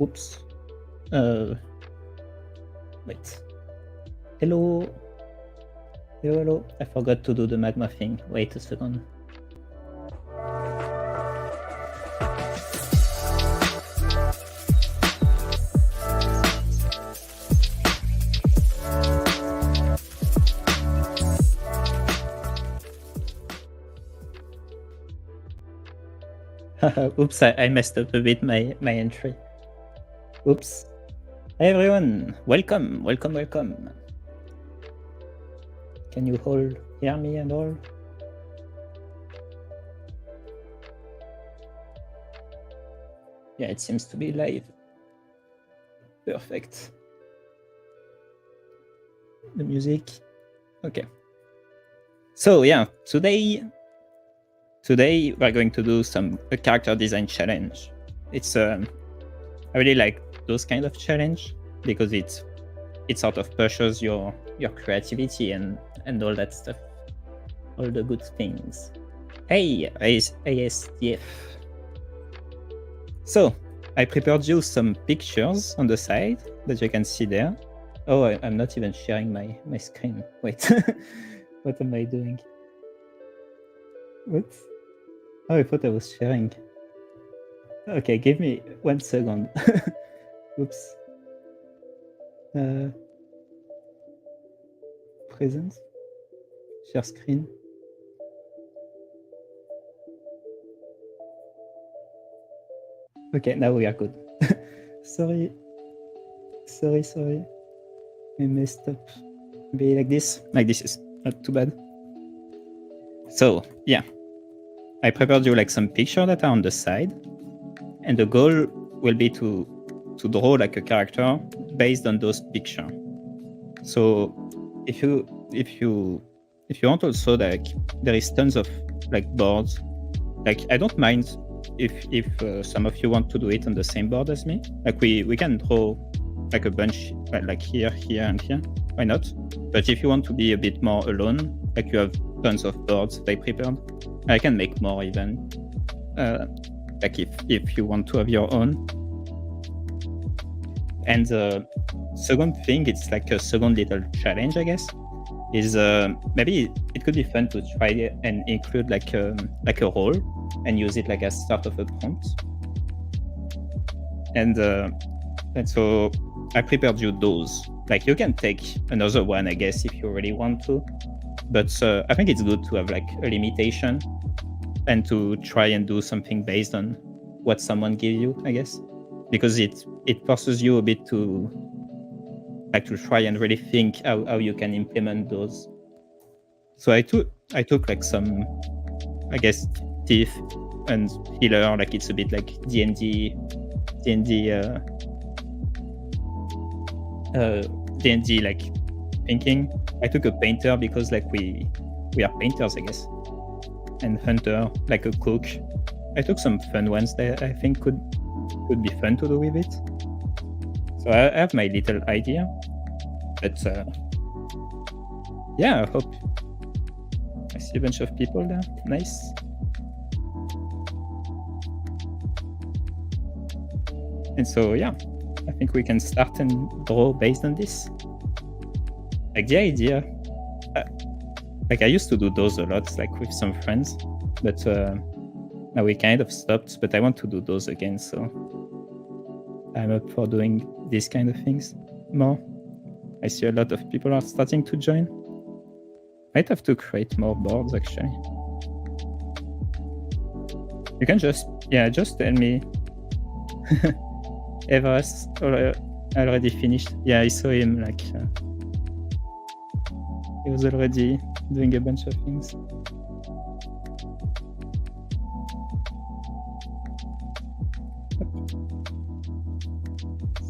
Oops. Wait. Hello. Hello, hello. I forgot to do the Magma thing. Wait a second. Oops, I messed up a bit my entry. Oops. Hi everyone, welcome. Can you all hear me and all? Yeah, it seems to be live. Perfect. The music. Okay. So yeah, today we're going to do a character design challenge. It's I really like those kind of challenge because it sort of pushes your creativity and all that stuff, all the good things. Hey, ASDF. So I prepared you some pictures on the side that you can see there. Oh, I'm not even sharing my screen. Wait, what am I doing? What? Oh, I thought I was sharing. Okay, give me 1 second. Oops. Present. Share screen. Okay, now we are good. Sorry. I messed up. Maybe like this. Like this is not too bad. So yeah, I prepared you like some pictures that are on the side, and the goal will be to draw like a character based on those pictures. So if you want also, like, there is tons of like boards. Like, I don't mind if some of you want to do it on the same board as me. Like we can draw like a bunch like here and here. Why not? But if you want to be a bit more alone, like you have tons of boards that I prepared, I can make more even. Like if you want to have your own. And the second thing, it's like a second little challenge, I guess, is maybe it could be fun to try and include like a role and use it like as sort of a prompt. And so I prepared you those. Like, you can take another one, I guess, if you really want to. But I think it's good to have like a limitation and to try and do something based on what someone gave you, I guess, because it forces you a bit to try and really think how you can implement those. So I took like some, I guess, thief and healer, like it's a bit like D&D like thinking. I took a painter because like we are painters, I guess, and hunter, like a cook. I took some fun ones that I think could be fun to do with it. So I have my little idea, but yeah, I hope. I see a bunch of people there. Nice. And so yeah, I think we can start and draw based on this. Like the idea, like I used to do those a lot, like with some friends, but now we kind of stopped. But I want to do those again, so I'm up for doing these kind of things more. I see a lot of people are starting to join. Might have to create more boards, actually. You can just tell me. Everest already finished. Yeah, I saw him, like he was already doing a bunch of things.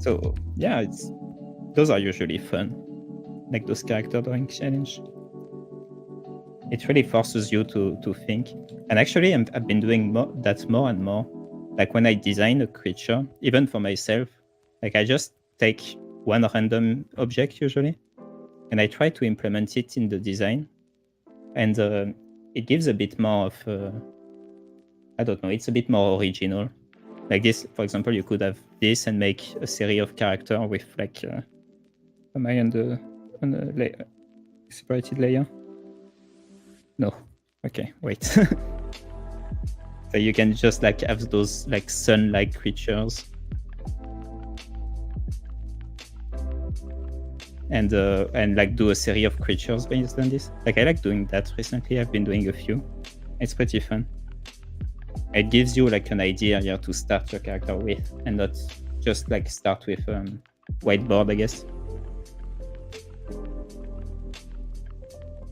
So yeah, those are usually fun, like those character drawing challenge. It really forces you to think. And actually, I've been doing that more and more. Like when I design a creature, even for myself, like I just take one random object usually, and I try to implement it in the design. And it gives a bit more of, I don't know, it's a bit more original. Like this, for example, you could have this and make a series of character with like, am I on the layer, separated layer? No. Okay, wait. So you can just like have those like sun-like creatures. And like do a series of creatures based on this. Like I like doing that recently. I've been doing a few. It's pretty fun. It gives you like an idea here to start your character with, and not just like start with whiteboard, I guess.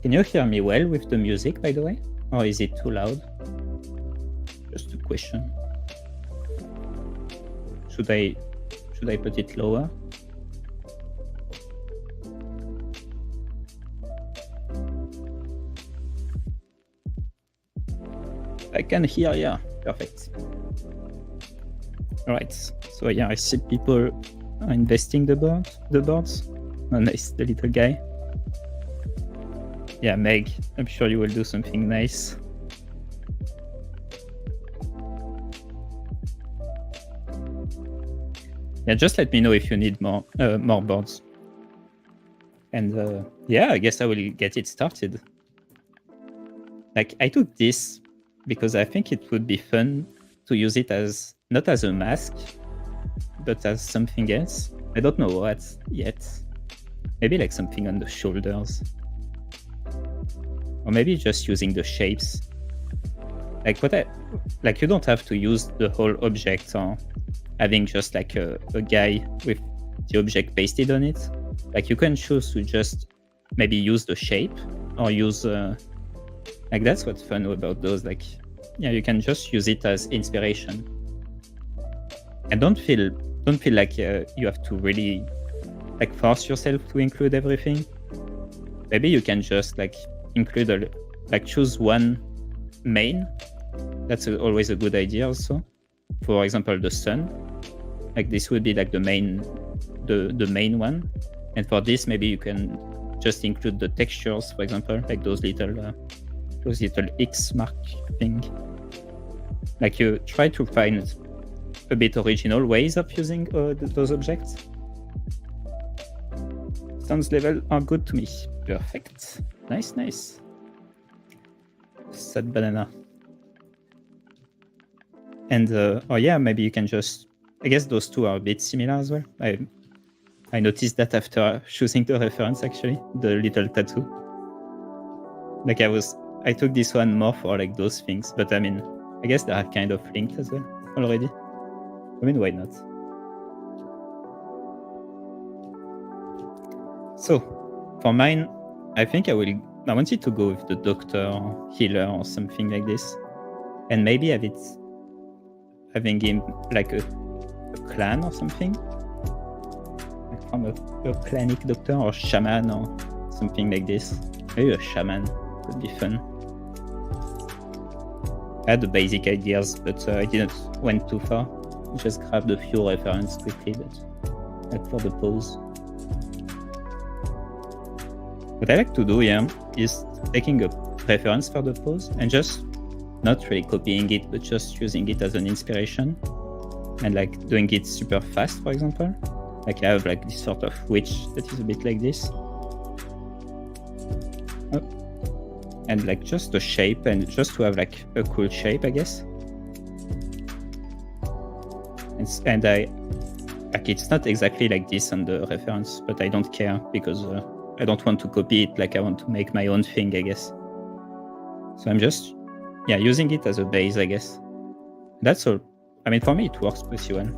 Can you hear me well with the music, by the way, or is it too loud? Just a question. Should I put it lower? I can hear, yeah, perfect. All right, so yeah, I see people are investing the boards. Oh, nice, the little guy. Yeah, Meg, I'm sure you will do something nice. Yeah, just let me know if you need more boards. And yeah, I guess I will get it started. Like I took this because I think it would be fun to use it as, not as a mask, but as something else. I don't know what yet. Maybe like something on the shoulders. Or maybe just using the shapes. Like you don't have to use the whole object or having just like a guy with the object pasted on it. Like you can choose to just maybe use the shape or use like that's what's fun about those. Like, yeah, you can just use it as inspiration, and don't feel like you have to really like force yourself to include everything. Maybe you can just like include like choose one main. That's always a good idea also. For example, the sun. Like this would be like the main one, and for this maybe you can just include the textures, for example, like those little X mark thing. Like you try to find a bit original ways of using those objects. Sounds level are good to me. Perfect. Nice, nice. Sad banana. And oh yeah, maybe you can just, I guess those two are a bit similar as well. I noticed that after choosing the reference, actually, the little tattoo. Like I took this one more for like those things, but I mean, I guess they are kind of linked as well already. I mean, why not? So for mine, I think I wanted to go with the doctor or healer or something like this, and maybe having him like a clan or something, like from a clanic doctor or shaman or something like this. Maybe a shaman would be fun. I had the basic ideas, but I didn't went too far. I just grabbed a few references quickly, but like for the pose. What I like to do, yeah, is taking a reference for the pose and just not really copying it, but just using it as an inspiration and like doing it super fast, for example. Like I have like this sort of witch that is a bit like this. And like just the shape, and just to have like a cool shape, I guess. And like it's not exactly like this on the reference, but I don't care because I don't want to copy it. Like I want to make my own thing, I guess. So I'm just, yeah, using it as a base, I guess. That's all. I mean, for me, it works pretty well.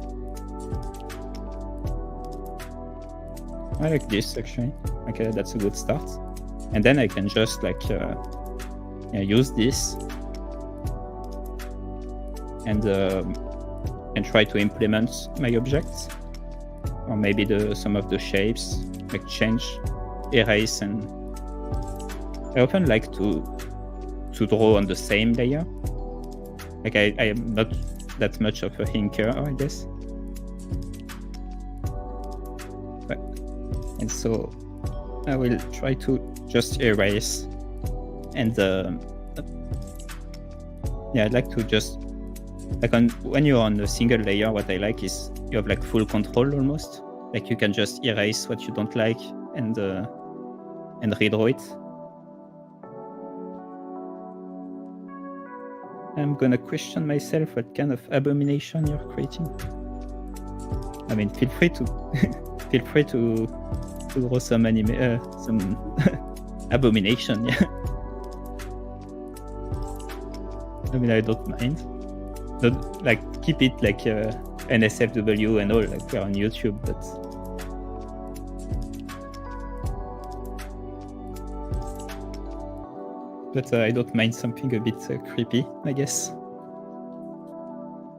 I like this actually. Okay, that's a good start. And then I can just like use this and try to implement my objects, or maybe some of the shapes, like change, erase, and I often like to draw on the same layer. Like I am not that much of a inker, I guess. And so I will try to just erase, and yeah, I'd like to just like when you're on a single layer, what I like is you have like full control almost. Like you can just erase what you don't like and redraw it. I'm gonna question myself what kind of abomination you're creating. I mean, feel free to draw some some abomination. Yeah. I mean, I don't mind. Don't like keep it like NSFW and all, like we're on YouTube, but I don't mind something a bit creepy, I guess.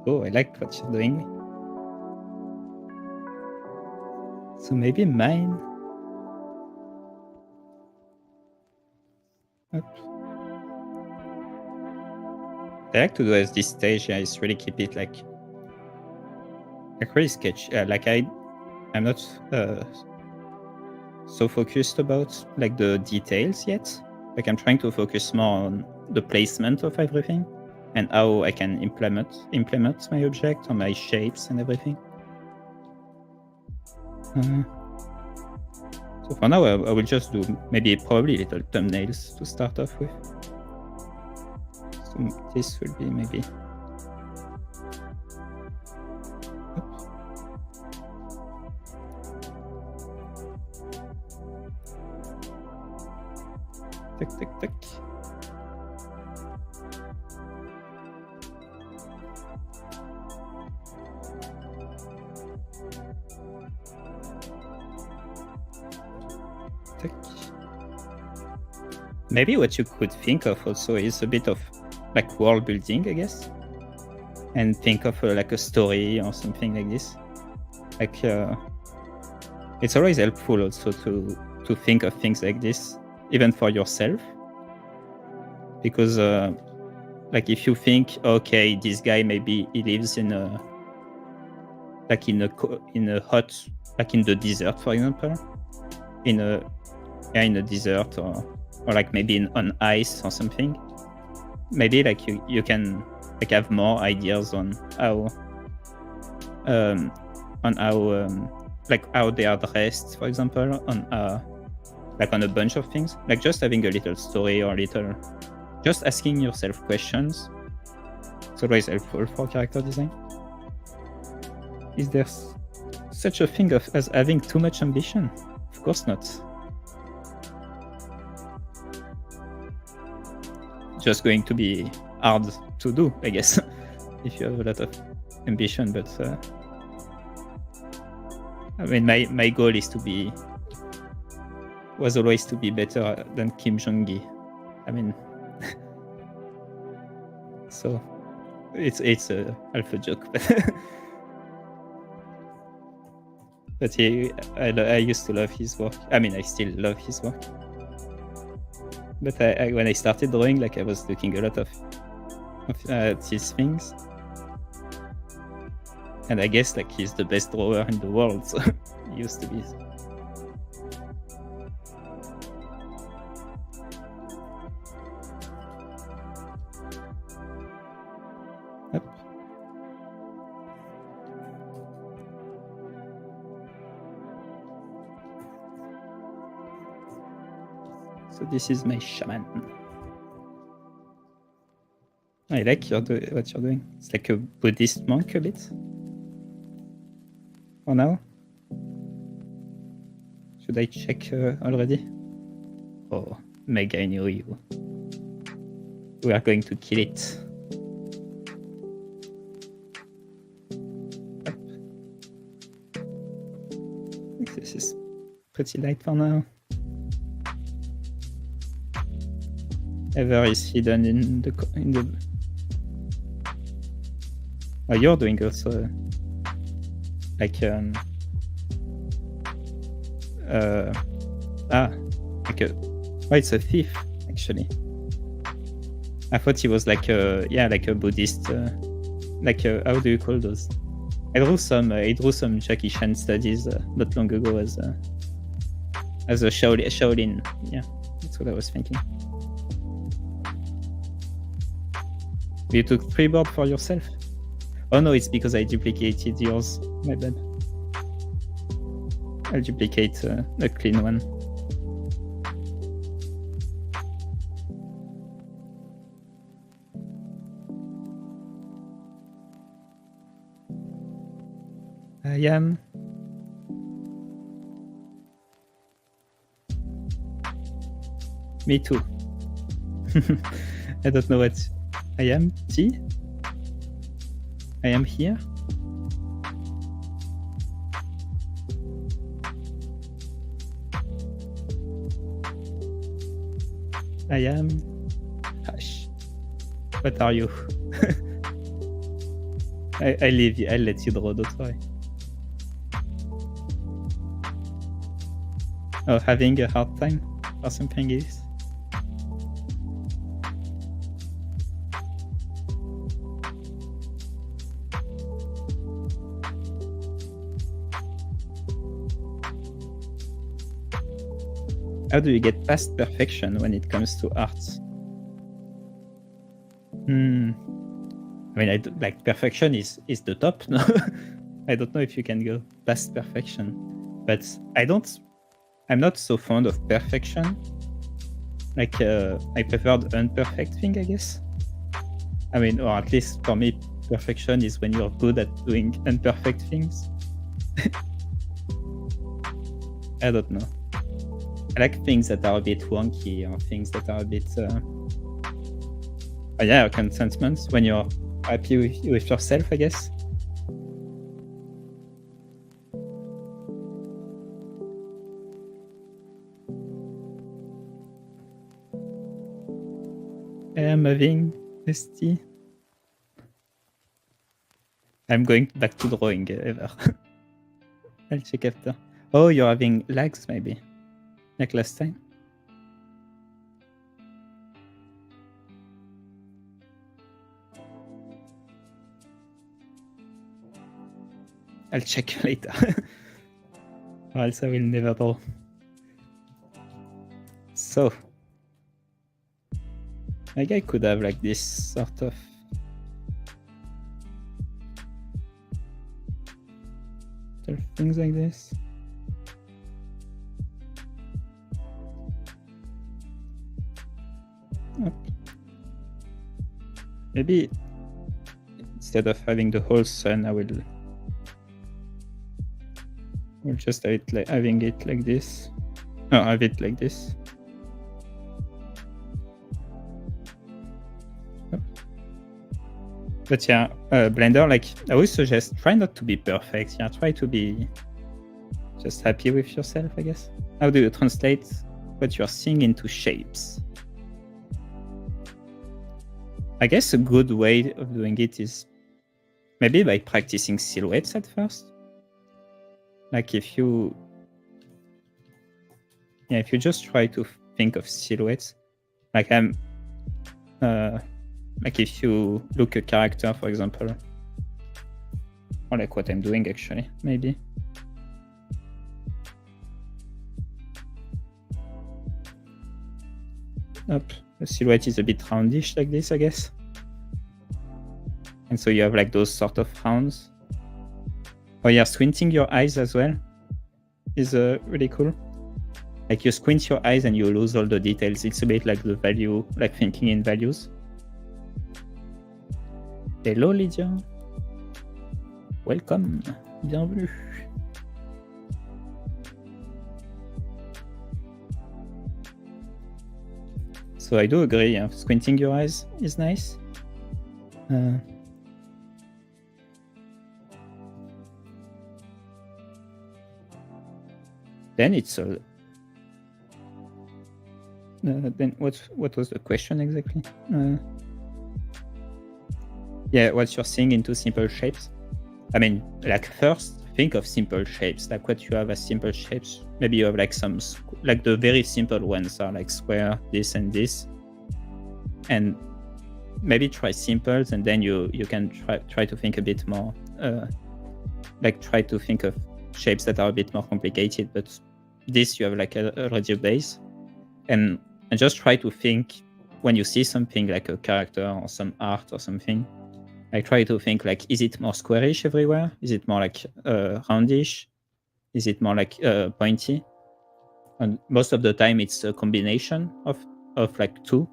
Oh, I like what you're doing. So maybe mine. Up. I like to do as this stage, yeah, is really keep it like really sketch. Like I'm not so focused about like the details yet. Like I'm trying to focus more on the placement of everything and how I can implement my object or my shapes and everything. So for now, I will just do probably little thumbnails to start off with. So this will be maybe. Tick. Maybe what you could think of also is a bit of like world building, I guess, and think of like a story or something like this. Like it's always helpful also to think of things like this, even for yourself, because like if you think, okay, this guy maybe he lives in a hot, like in the desert, for example, in a desert or like maybe on ice or something. Maybe like you can like have more ideas on how like how they are dressed, for example, on like on a bunch of things. Like just having a little story or just asking yourself questions. It's always helpful for character design. Is there such a thing as having too much ambition? Of course not. Just going to be hard to do, I guess, if you have a lot of ambition. But I mean, my goal was always to be better than Kim Jong-gi. I mean, so it's a half a joke, but I used to love his work. I mean, I still love his work. But when I started drawing, like I was looking a lot of these things, and I guess like he's the best drawer in the world. So he used to be. Yep. So this is my shaman. I like what you're doing. It's like a Buddhist monk a bit. For now. Should I check already? Oh, Meg, I knew you. We are going to kill it. Up. I think this is pretty light for now. Ever is hidden in the. Oh, you're doing also like like a. Oh, it's a thief actually. I thought he was like a Buddhist. Like how do you call those? I drew some Jackie Chan studies not long ago as a Shaolin. Yeah, that's what I was thinking. You took 3 boards for yourself? Oh no, it's because I duplicated yours. My bad. I'll duplicate a clean one. I am. Me too. I don't know what I am. T. I am here. I am. Hush. What are you? I leave you. I'll let you draw. Don't worry. Oh, having a hard time or something is. How do you get past perfection when it comes to art? I mean, like perfection is the top. No, I don't know if you can go past perfection, but I'm not so fond of perfection. Like I prefer the imperfect thing, I guess. I mean, or at least for me, perfection is when you're good at doing imperfect things. I don't know. I like things that are a bit wonky or things that are a bit yeah, contentment when you're happy with yourself, I guess. I am having ST. I'm going back to drawing ever. I'll check after. Oh, you're having lags maybe, like last time. I'll check later. Or else I will never draw. So, like I could have like this sort of things like this. Maybe instead of having the whole sun, I will just have it like having it like this. No, have it like this. But yeah, Blender, like I always suggest, try not to be perfect. Yeah, try to be just happy with yourself, I guess. How do you translate what you're seeing into shapes? I guess a good way of doing it is maybe by practicing silhouettes at first. Like if you just try to think of silhouettes, like like if you look a character, for example, or like what I'm doing actually, maybe. Up, the silhouette is a bit roundish like this, I guess. And so you have like those sort of rounds. Oh yeah, squinting your eyes as well is really cool. Like you squint your eyes and you lose all the details. It's a bit like the value, like thinking in values. Hello Lydia. Welcome. Bienvenue. So I do agree, yeah. Squinting your eyes is nice. Then it's all. Then what was the question exactly? Yeah, what you're seeing into simple shapes. I mean, like first think of simple shapes, like what you have as simple shapes. Maybe you have like some, like the very simple ones are like square, this and this. And maybe try simples, and then you can try to think a bit more, like try to think of shapes that are a bit more complicated. But this you have like already a base, and just try to think when you see something like a character or some art or something. I try to think like, is it more squarish everywhere? Is it more like roundish? Is it more like pointy? And most of the time it's a combination of like two.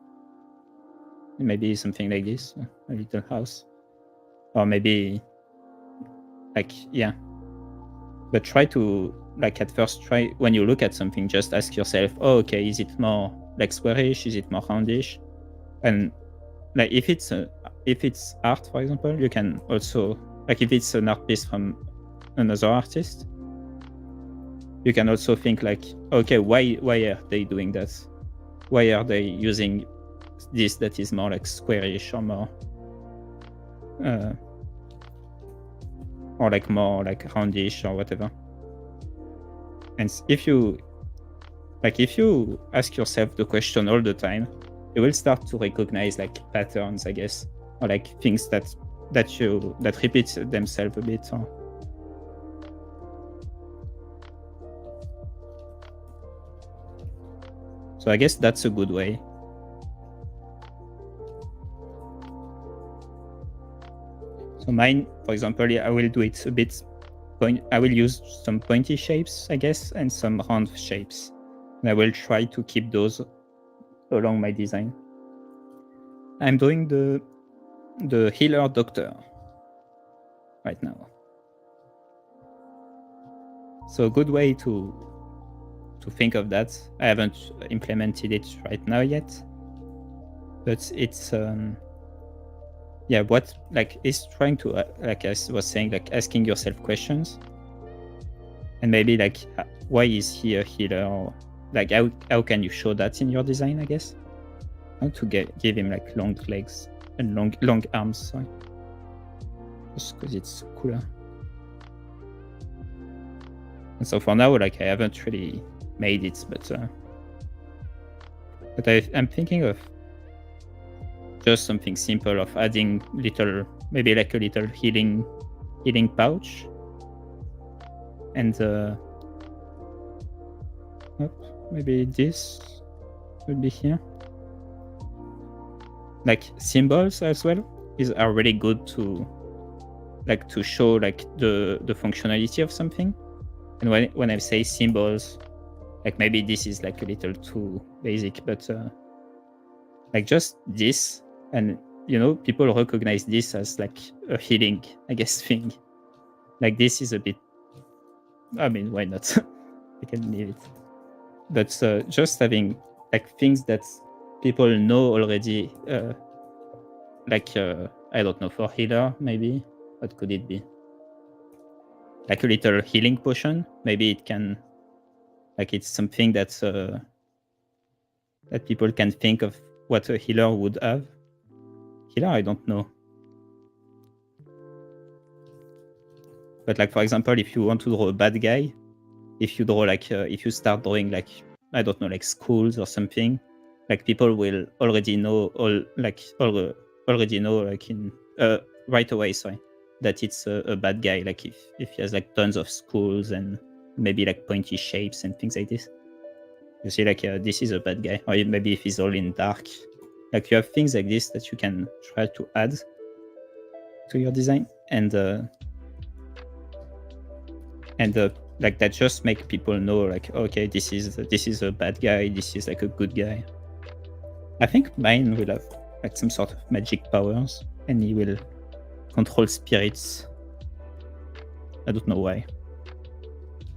Maybe something like this, a little house. Or maybe like, yeah. But try to, like at first, try when you look at something, just ask yourself, oh, okay, is it more like squarish? Is it more roundish? And like if it's art, for example, you can also, like if it's an art piece from another artist, you can also think like, okay, why are they doing that? Why are they using this that is more like squarish or more or like more like roundish or whatever? And if you ask yourself the question all the time, you will start to recognize like patterns, I guess, or like things that repeat themselves a bit. Or... So I guess that's a good way. So mine, for example, I will do it a bit. I will use some pointy shapes, I guess, and some round shapes. And I will try to keep those along my design. I'm doing the healer doctor right now. So a good way to think of that. I haven't implemented it right now yet, but it's yeah, what like is trying to like I was saying, like asking yourself questions, and maybe like why is he a healer, or like how can you show that in your design, I guess. How to give him like long legs and long arms, sorry, just because it's cooler. And so for now, like I haven't really made it, but I'm thinking of just something simple, of adding maybe like a little healing pouch, and maybe this would be here. Like symbols as well are really good to show like the functionality of something. And when I say symbols, like maybe this is like a little too basic, but like just this, and you know, people recognize this as like a healing, I guess, thing. Like this is a bit, I mean, why not? I can leave it. But just having like things that people know already, like I don't know, for healer, maybe what could it be? Like a little healing potion. Maybe it can, like it's something that people can think of what a healer would have. Healer, I don't know. But like, for example, if you want to draw a bad guy, if you draw like, if you start drawing like, I don't know, like schools or something, like people will already know already know like in right away, sorry, that it's a bad guy. Like if he has like tons of schools and maybe like pointy shapes and things like this, you see like this is a bad guy. Or maybe if he's all in dark, like you have things like this that you can try to add to your design, and like that just make people know like, okay, this is a bad guy, this is like a good guy. I think mine will have like some sort of magic powers, and he will control spirits. I don't know why.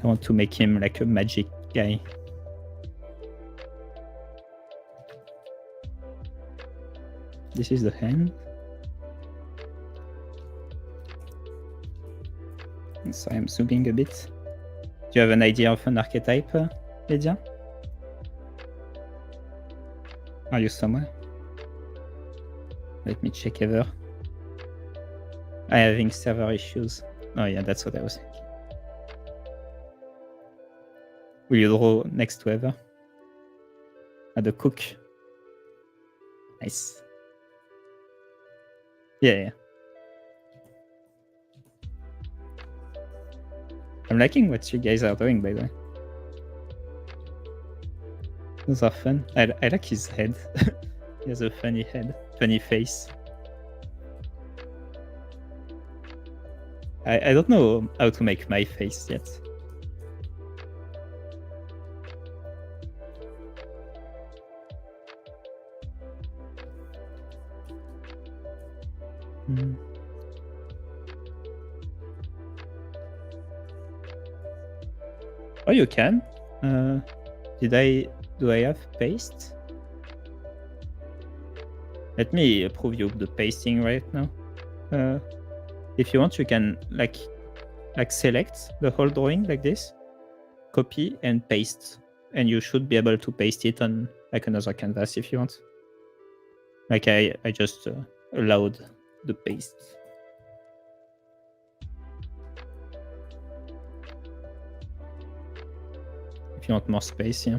I want to make him like a magic guy. This is the hand. So I'm zooming a bit. Do you have an idea of an archetype, Lydia? Are you somewhere? Let me check Ever. I'm having server issues. Oh yeah, that's what I was thinking. Will you draw next to Ever? The cook. Nice. Yeah. I'm liking what you guys are doing, by the way. Those are fun. I like his head. He has a funny head, funny face. I don't know how to make my face yet. Oh, you can. Do I have paste? Let me prove you the pasting right now. If you want, you can like select the whole drawing like this, copy and paste, and you should be able to paste it on like another canvas if you want. Like I just allowed the paste. If you want more space, yeah.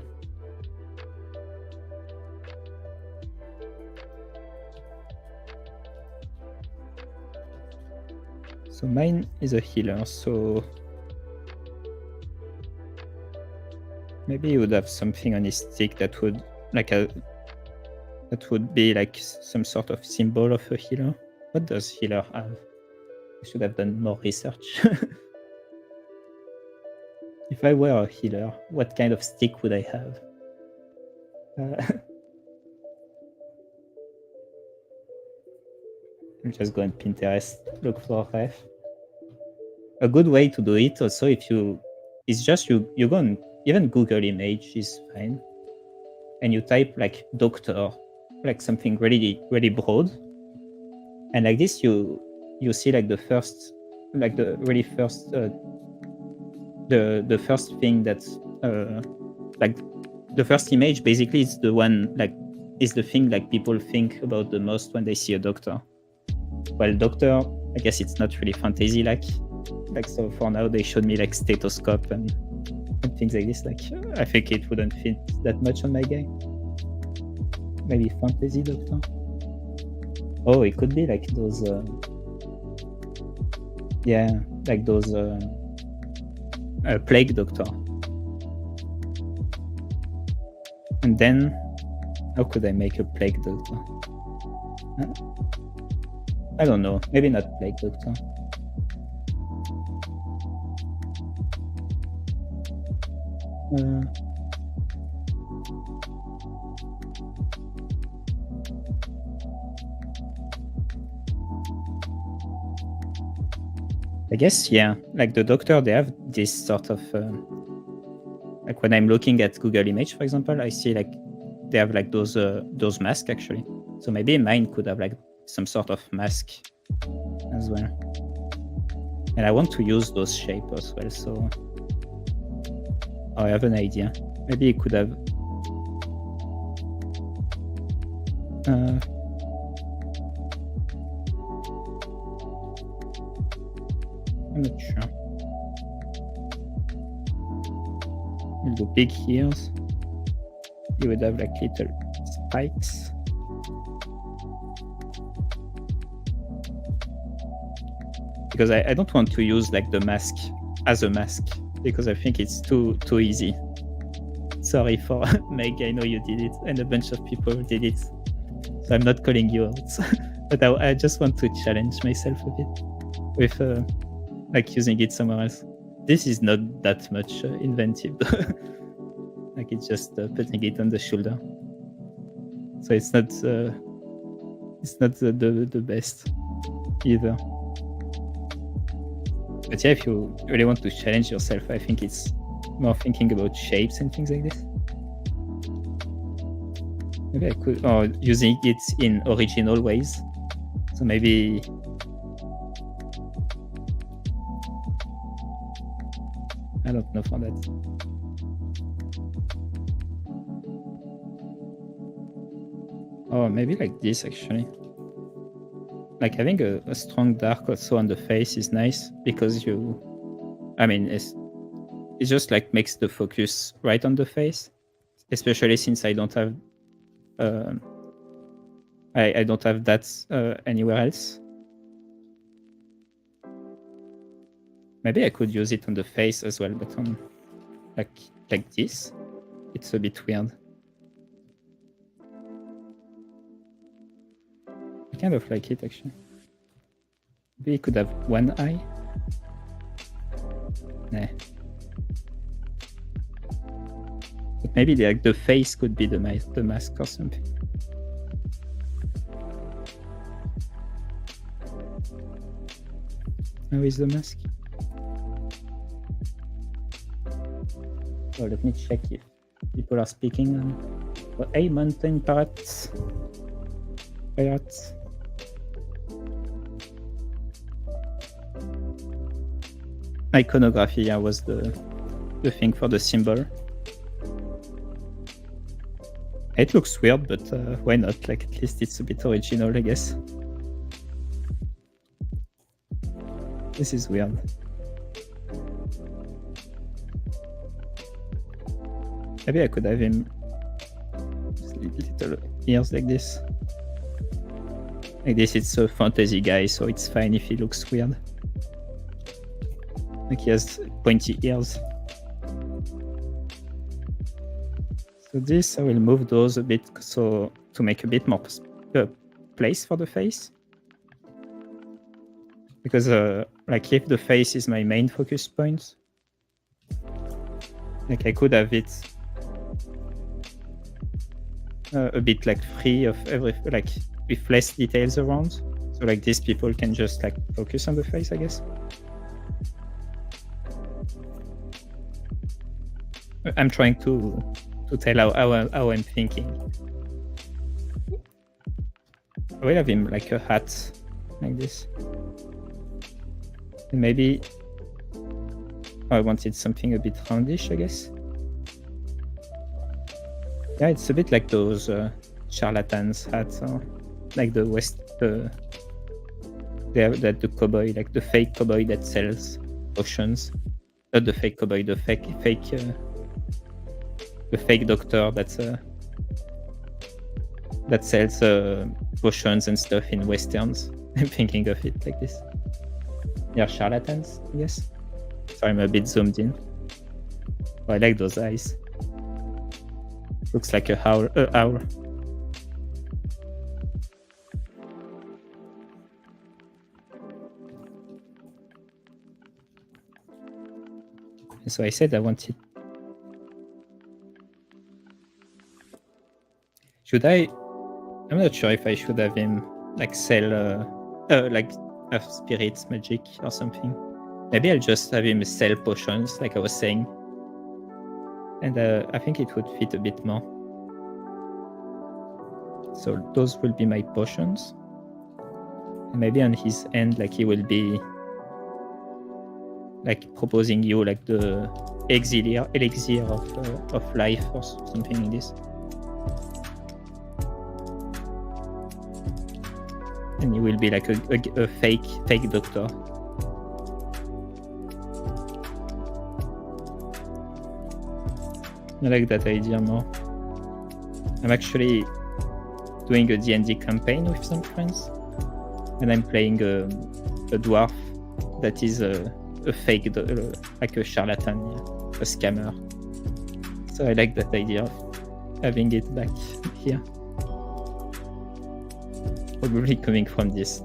So mine is a healer, so maybe he would have something on his stick that would be like some sort of symbol of a healer. What does healer have? I should have done more research. If I were a healer, what kind of stick would I have? I'll just go on Pinterest, look for a ref. A good way to do it also, if you, is just you go on, even Google image is fine, and you type like doctor, like something really broad, and like this you see like the first, like the really first, the first thing that's like the first image basically is the one like is the thing like people think about the most when they see a doctor. Well, doctor, I guess it's not really fantasy like so for now they showed me like stethoscope and things like this. Like I think it wouldn't fit that much on my guy. Maybe fantasy doctor. Oh, it could be like those yeah, like those plague doctor. And then how could I make a plague doctor? I don't know, maybe not plague doctor. I guess, yeah, like the doctor, they have this sort of like when I'm looking at Google image, for example, I see like they have like those masks actually. So maybe mine could have like some sort of mask as well. And I want to use those shapes as well, so I have an idea. Maybe it could have I'm not sure. We'll do big ears. You would have like little spikes. Because I don't want to use like the mask as a mask because I think it's too easy. Sorry for Meg, I know you did it and a bunch of people did it. So I'm not calling you out. But I just want to challenge myself a bit with like using it somewhere else. This is not that much inventive. Like it's just putting it on the shoulder. So it's not the best either. But yeah, if you really want to challenge yourself, I think it's more thinking about shapes and things like this. Maybe I could, or using it in original ways. So maybe I don't know for that. Oh, maybe like this actually. Like having a strong dark also on the face is nice because I mean, it just like makes the focus right on the face, especially since I don't have, I don't have that anywhere else. Maybe I could use it on the face as well, but on like this, it's a bit weird. I kind of like it actually. Maybe it could have one eye. Nah. But maybe like the face could be the mask or something. How is the mask? So let me check if people are speaking. Oh, hey, mountain pirates. Iconography, yeah, was the thing for the symbol. It looks weird, but why not? Like, at least it's a bit original, I guess. This is weird. Maybe I could have him little ears like this. Like this, it's a fantasy guy, so it's fine if he looks weird. Like he has pointy ears. So this, I will move those a bit so to make a bit more place for the face. Because like if the face is my main focus point, like I could have it a bit like free of like with less details around. So like these people can just like focus on the face, I guess. I'm trying to tell how I'm thinking. I will have him like a hat like this. And maybe I wanted something a bit roundish, I guess. Yeah, it's a bit like those charlatans hats, like the the cowboy, like the fake cowboy that sells potions. Not the fake cowboy, the fake doctor that sells potions and stuff in westerns. I'm thinking of it like this. They are charlatans, I guess. Sorry, I'm a bit zoomed in. Oh, I like those eyes. Looks like a owl. So I said I wanted. Should I? I'm not sure if I should have him like sell like earth spirits magic or something. Maybe I'll just have him sell potions, like I was saying. And I think it would fit a bit more. So those will be my potions. And maybe on his end, like he will be like proposing you like the elixir of life or something like this. And he will be like a fake doctor. I like that idea more. I'm actually doing a D&D campaign with some friends, and I'm playing a dwarf that is a fake, like a charlatan, a scammer. So I like that idea of having it back here. Probably coming from this.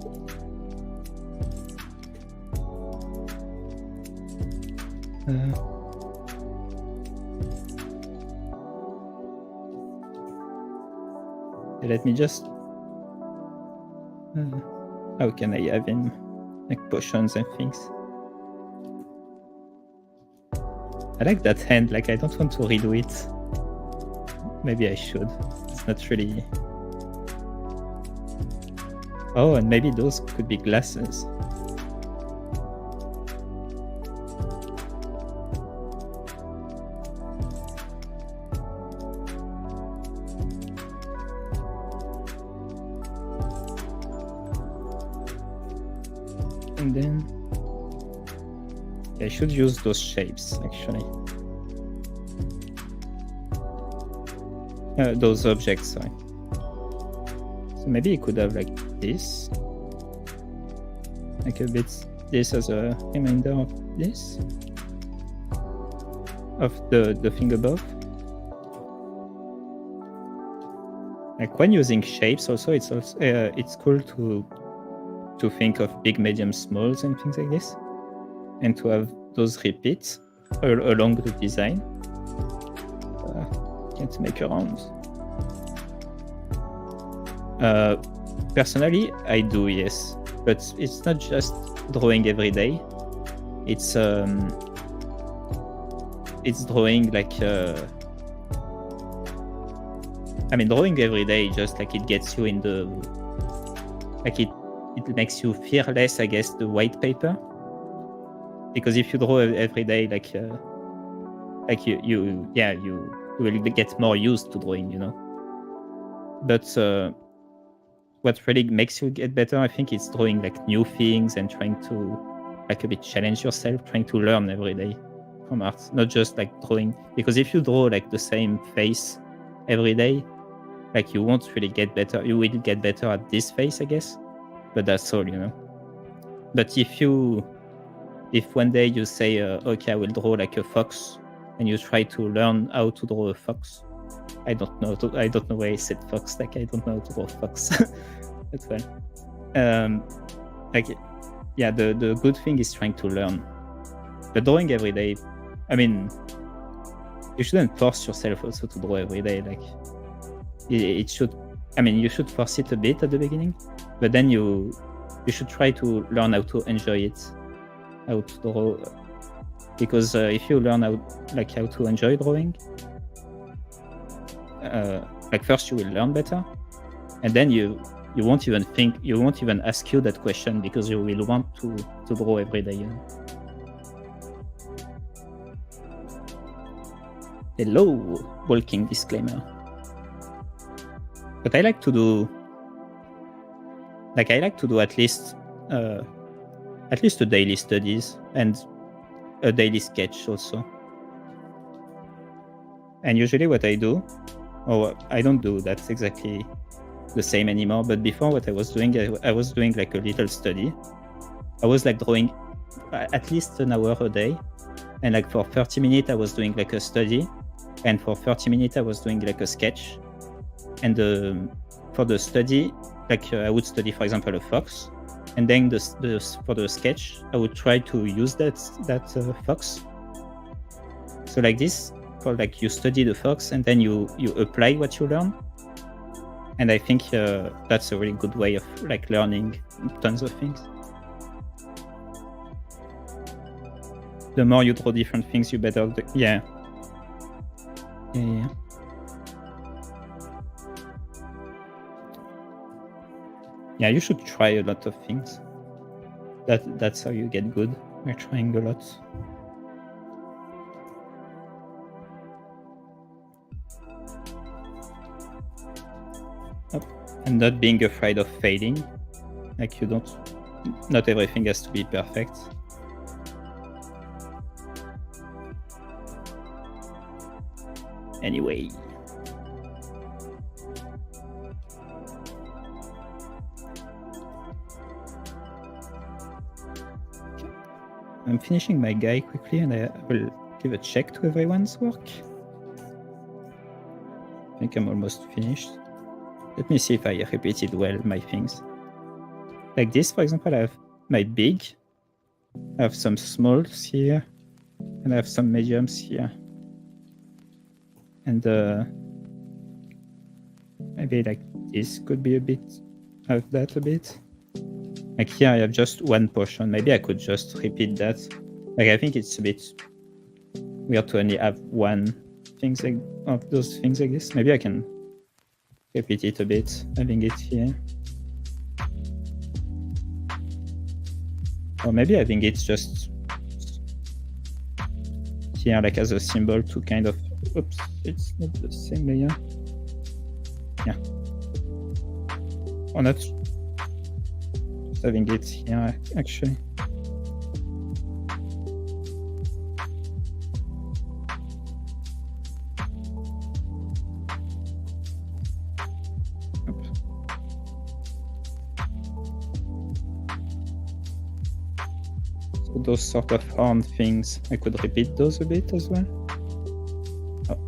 Let me just. How can I have him like potions and things? I like that hand. Like I don't want to redo it. Maybe I should. It's not really. Oh, and maybe those could be glasses. And then I should use those shapes actually. Those objects, sorry. So maybe you could have like this, like a bit this as a reminder of this, of the thing above. Like when using shapes, also it's cool to think of big, medium, smalls and things like this, and to have those repeats along the design. Can't make around. Personally, I do, yes, but it's not just drawing every day. It's drawing like I mean, drawing every day just like it gets you in the like it makes you fear less, I guess, the white paper, because if you draw every day, like you will get more used to drawing, you know. But what really makes you get better, I think, is drawing like new things and trying to like a bit challenge yourself, trying to learn every day from art, not just like drawing. Because if you draw like the same face every day, like you won't really get better. You will get better at this face, I guess, but that's all, you know. But if one day you say, okay, I will draw like a fox, and you try to learn how to draw a fox, I don't know why I said fox, like I don't know how to draw a fox. That's well. Like, yeah, the good thing is trying to learn. But drawing every day, I mean, you shouldn't force yourself also to draw every day. Like, it should, I mean, you should force it a bit at the beginning, but then you should try to learn how to enjoy it, how to draw. Because if you learn how to enjoy drawing, like first you will learn better, and then you won't even ask you that question, because you will want to draw every day, you know. Hello, walking disclaimer. But I like to do at least a daily studies and a daily sketch also. And usually what I do, or I don't do that's exactly the same anymore, but before what I was doing like a little study. I was like drawing at least an hour a day, and like for 30 minutes I was doing like a study, and for 30 minutes I was doing like a sketch. And for the study, like I would study, for example, a fox, and then for the sketch I would try to use that fox. So like this, for like you study the fox and then you apply what you learn. And I think that's a really good way of like learning tons of things. The more you draw different things, you better. Yeah. Yeah, you should try a lot of things. That's how you get good. By trying a lot. And not being afraid of failing. Like not everything has to be perfect. Anyway. I'm finishing my guy quickly, and I will give a check to everyone's work. I think I'm almost finished. Let me see if I repeated well my things. Like this, for example, I have my big, I have some smalls here, and I have some mediums here. And maybe like this could be a bit of that a bit. Like here I have just one portion. Maybe I could just repeat that. Like I think it's a bit weird to only have one thing of those things like this. Maybe I can repeat it a bit, having it here. Or maybe I think it's just here like as a symbol to kind of, oops, it's not the same layer. Yeah. Or not. Just having it here actually. Those sort of horn things, I could repeat those a bit as well. Oh,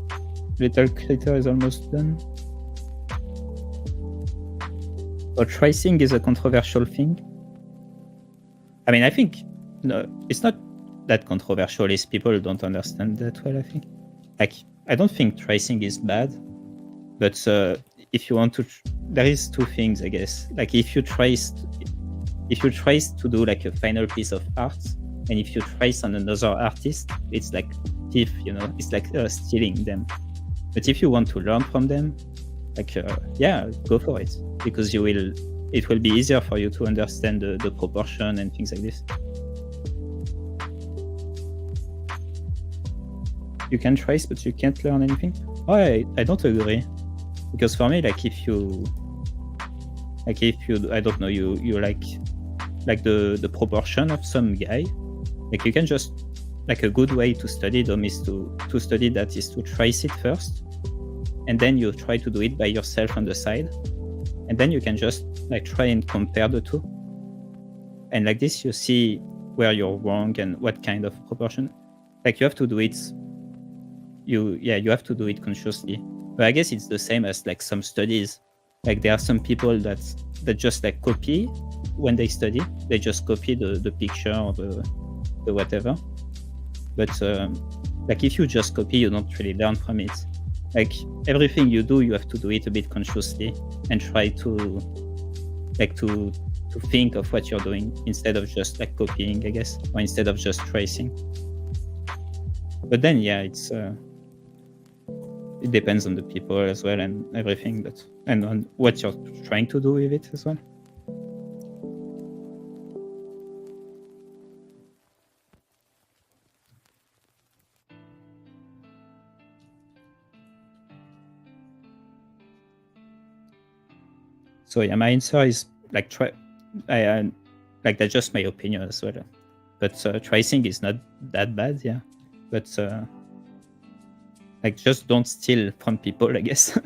little critter is almost done. But tracing is a controversial thing. I mean, I think no, it's not that controversial is people don't understand that well, I think. Like, I don't think tracing is bad, but if you want to, there is two things, I guess. Like, if you trace to do like a final piece of art, and if you trace on another artist, it's like thief, you know, it's like stealing them. But if you want to learn from them, like, yeah, go for it, because it will be easier for you to understand the proportion and things like this. You can trace, but you can't learn anything. Oh, I don't agree, because for me, like, if you, I don't know, you like the proportion of some guy, like, you can just, like, a good way to study them is to study that is to trace it first, and then you try to do it by yourself on the side, and then you can just like try and compare the two, and like this you see where you're wrong and what kind of proportion. Like, you have to do it. You have to do it consciously. But I guess it's the same as like some studies. Like, there are some people that just like copy when they study. They just copy the picture or the whatever. But like, if you just copy, you don't really learn from it. Like, everything you do, you have to do it a bit consciously and try to like to think of what you're doing instead of just like copying, I guess, or instead of just tracing. But then, yeah, it depends on the people as well and everything, and on what you're trying to do with it as well. So yeah, my answer is like like, that's just my opinion as well. But tracing is not that bad, yeah. But like, just don't steal from people, I guess.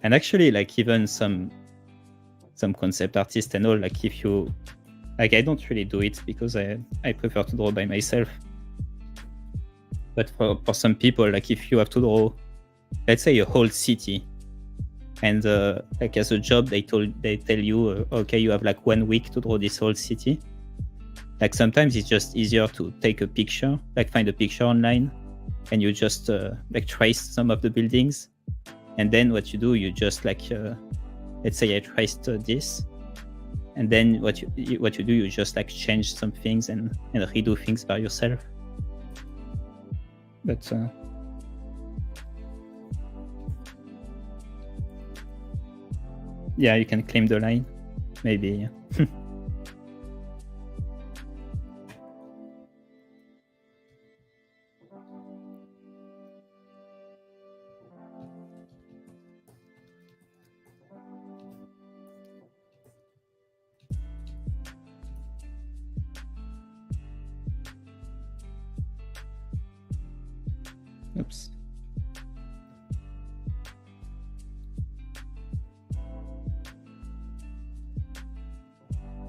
And actually, like, even some concept artists and all, like, if you, like, I don't really do it because I prefer to draw by myself. But for some people, like, if you have to draw, let's say, a whole city, and like, as a job, they tell you, okay, you have like 1 week to draw this whole city. Like, sometimes it's just easier to take a picture, like find a picture online, and you just like trace some of the buildings, and then what you do, you just like, let's say I traced this, and then what you do, you just like change some things and redo things by yourself. But yeah, you can claim the line, maybe. Oops.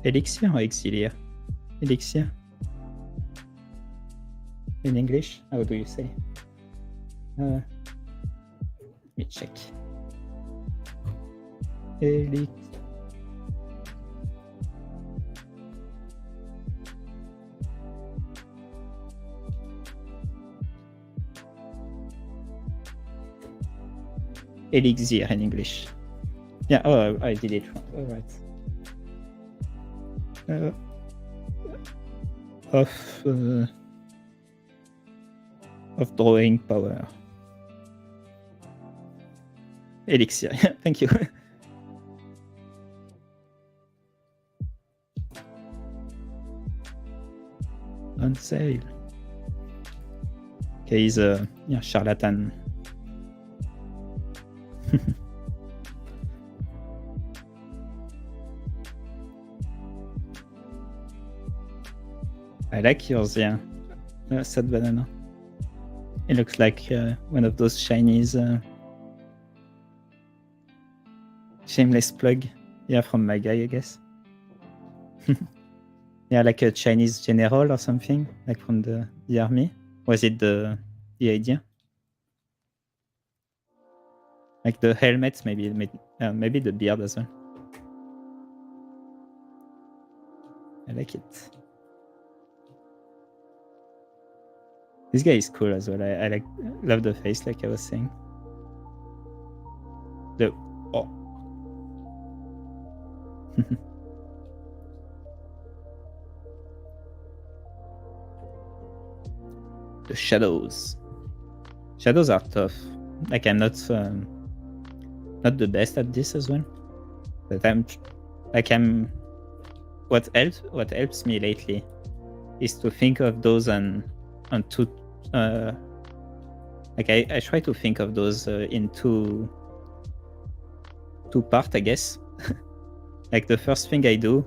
Elixir or Exilier? Elixir? In English? How do you say? Let me check. Elixir. Elixir in English. Yeah, oh, I did it wrong. All right. Of drawing power. Elixir. Thank you. On sale. Okay, he's a charlatan. I like yours, yeah. Sad banana. It looks like one of those Chinese shameless plug. Yeah, from my guy, I guess. Yeah, like a Chinese general or something, like from the army. Was it the idea? Like the helmets, maybe the beard as well. I like it. This guy is cool as well. I love the face, like I was saying. The the shadows. Shadows are tough. Like I'm not the best at this as well. But what helps me lately is to think of those on two like I try to think of those in two parts, I guess. Like the first thing I do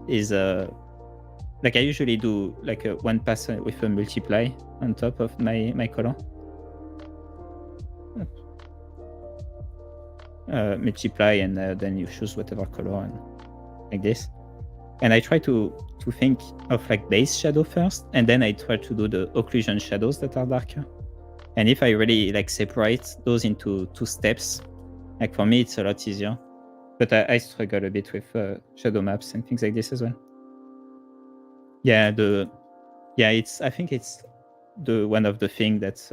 is like I usually do like a one pass with a multiply on top of my color. Multiply and then you choose whatever color and like this. And I try to think of like base shadow first, and then I try to do the occlusion shadows that are darker. And if I really like separate those into 2 steps, like for me it's a lot easier. But I struggle a bit with shadow maps and things like this as well. Yeah, I think it's the one of the things that's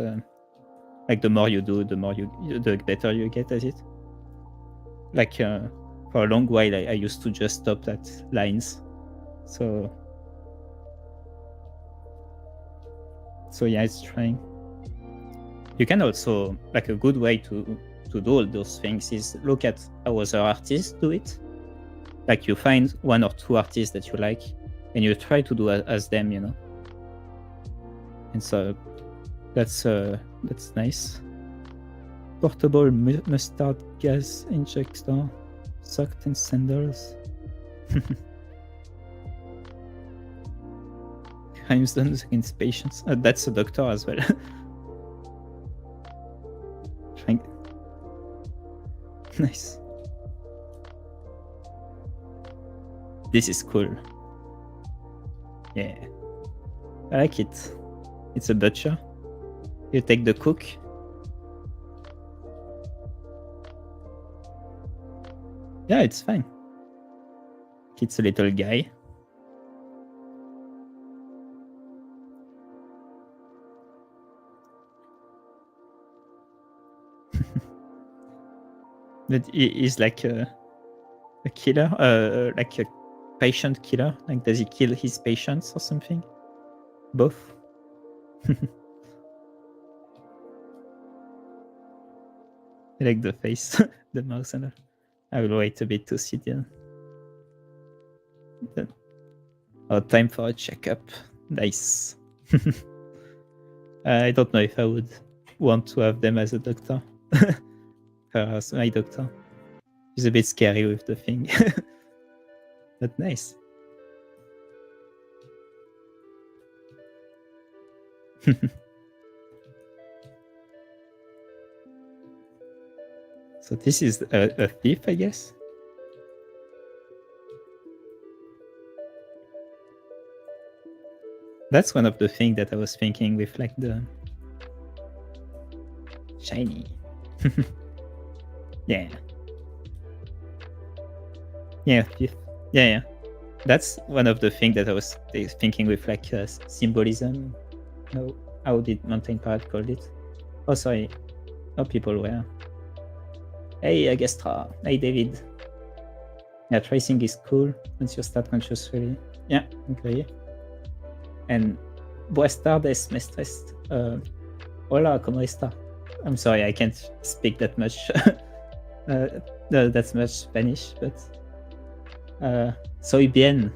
like the more you do, the better you get at it. Like for a long while, I used to just stop at lines. So yeah, it's trying. You can also, like a good way to do all those things is look at how other artists do it. Like you find 1 or 2 artists that you like, and you try to do as them, you know. And so that's nice. Portable mustard gas injector, socks and sandals. Crimes done against patients. That's a doctor as well. Nice. This is cool. Yeah, I like it. It's a butcher. You take the cook. Yeah, it's fine. It's a little guy. But he is like a killer, like a patient killer. Like, does he kill his patients or something? Both. I like the face, the mouse and all. I will wait a bit to see them. Oh, time for a checkup. Nice. I don't know if I would want to have them as a doctor. Her as my doctor. She's a bit scary with the thing. But nice. So this is a thief, I guess. That's one of the things that I was thinking with like the shiny. Yeah. Yeah, thief. Yeah. That's one of the things that I was thinking with like symbolism. No, how did Mountain Parrot call it? Oh, sorry. Oh, people were. Hey, Agestra. Hey, David. Yeah, tracing is cool once you start consciously. Yeah, agree. And buenas tardes, mestres. Hola, ¿cómo está? I'm sorry, I can't speak that much. That's much Spanish, but soy bien.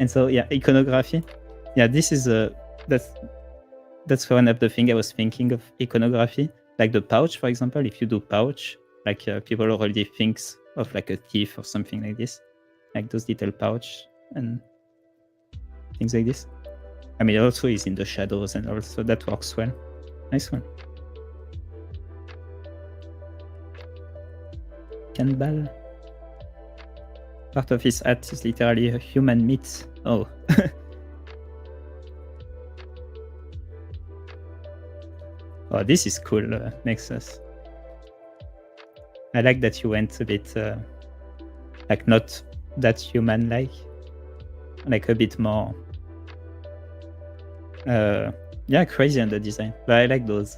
And so yeah, iconography. Yeah, this is that's one of the things I was thinking of iconography. Like the pouch, for example. If you do pouch, like people already thinks of like a thief or something like this, like those little pouch and things like this. I mean, also is in the shadows and also that works well. Nice one. Cannibal. Part of his hat is literally a human meat. Oh. Oh, this is cool, Nexus. I like that you went a bit like not that human-like. like a bit more yeah, crazy on the design. But I like those.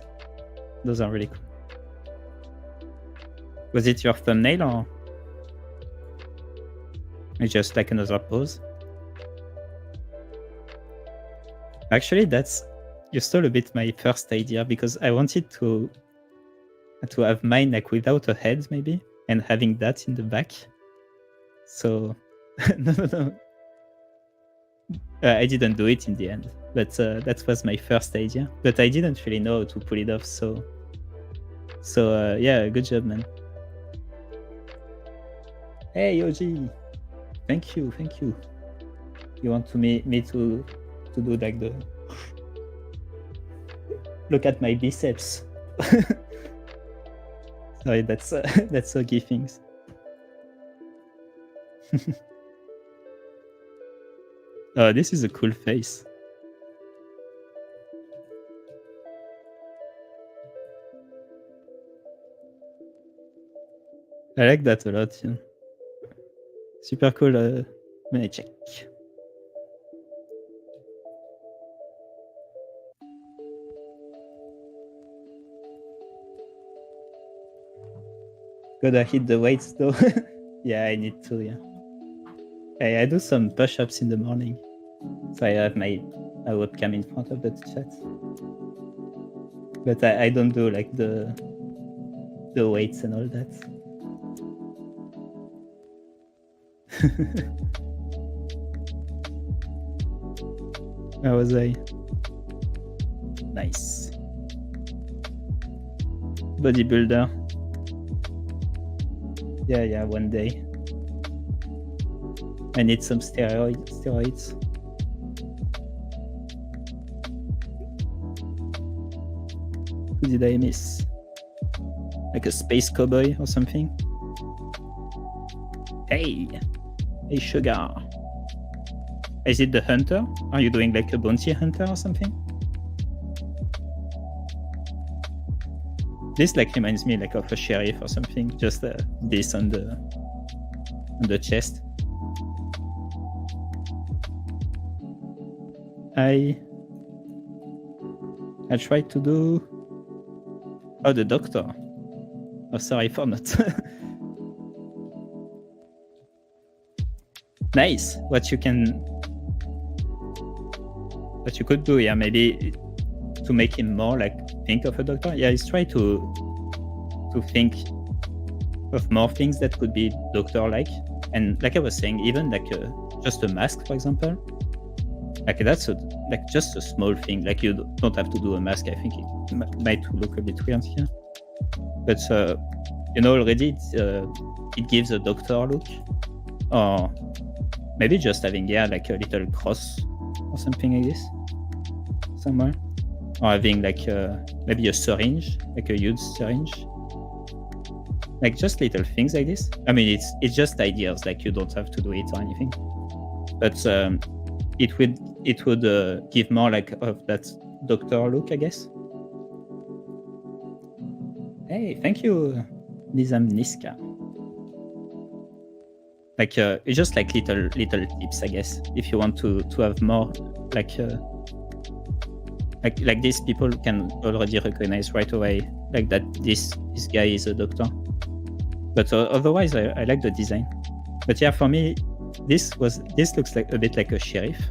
Those are really cool. Was it your thumbnail or it's just like another pose? Actually, you stole a bit my first idea, because I wanted to have mine like without a head maybe, and having that in the back. So no. I didn't do it in the end, but that was my first idea. But I didn't really know how to pull it off. So yeah, good job, man. Hey, Yoji, thank you. You want me to do like the look at my biceps? Sorry, that's okay things. Oh, this is a cool face. I like that a lot. Yeah. Super cool. Let me check. Gotta hit the weights though. Yeah, I need to. Yeah. I do some push-ups in the morning, so I have my webcam in front of the chat. But I don't do like the weights and all that. Where was I? Nice. Bodybuilder. Yeah, one day. I need some steroids. Who did I miss? Like a space cowboy or something? Hey, Sugar. Is it the hunter? Are you doing like a bounty hunter or something? This like reminds me like of a sheriff or something. Just this on the chest. I tried to do the doctor. Oh, sorry for not. Nice. What you could do, yeah, maybe to make him more like think of a doctor. Yeah, is try to think of more things that could be doctor-like. And like I was saying, even like just a mask, for example. Like that's just a small thing. Like you don't have to do a mask. I think it might look a bit weird here, but already it gives a doctor look, or maybe just having like a little cross or something like this somewhere, or having like maybe a syringe, like a huge syringe, like just little things like this. I mean, it's just ideas. Like you don't have to do it or anything, but it would give more like of that doctor look, I guess. Hey, thank you, Nizam Niska. Like it's just like little tips, I guess, if you want to have more like these people can already recognize right away like that this guy is a doctor. But otherwise, I like the design. But yeah, for me, this looks like a bit like a sheriff,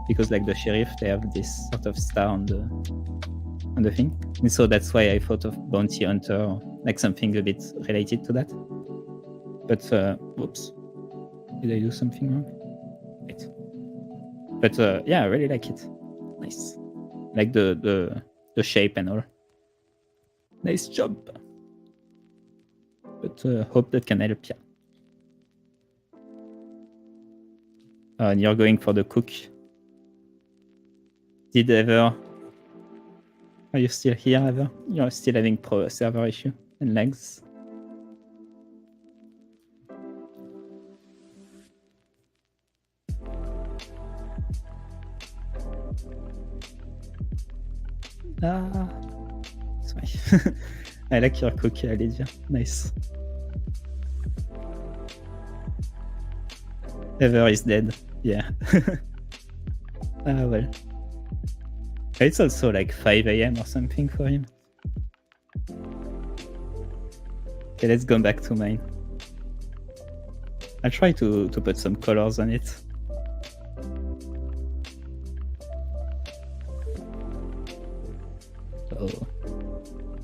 because like the sheriff, they have this sort of star on the thing, and so that's why I thought of bounty hunter, or like something a bit related to that. But whoops, did I do something wrong? Wait. But yeah, I really like it. Nice, like the shape and all. Nice job. But hope that can help you. And you're going for the cook. Are you still here ever? You're still having pro server issue and lags? Sorry. I like your cook, Lydia. Nice. Ever is dead. Yeah. Ah, well. It's also like 5 AM or something for him. Okay, let's go back to mine. I'll try to put some colors on it. Oh,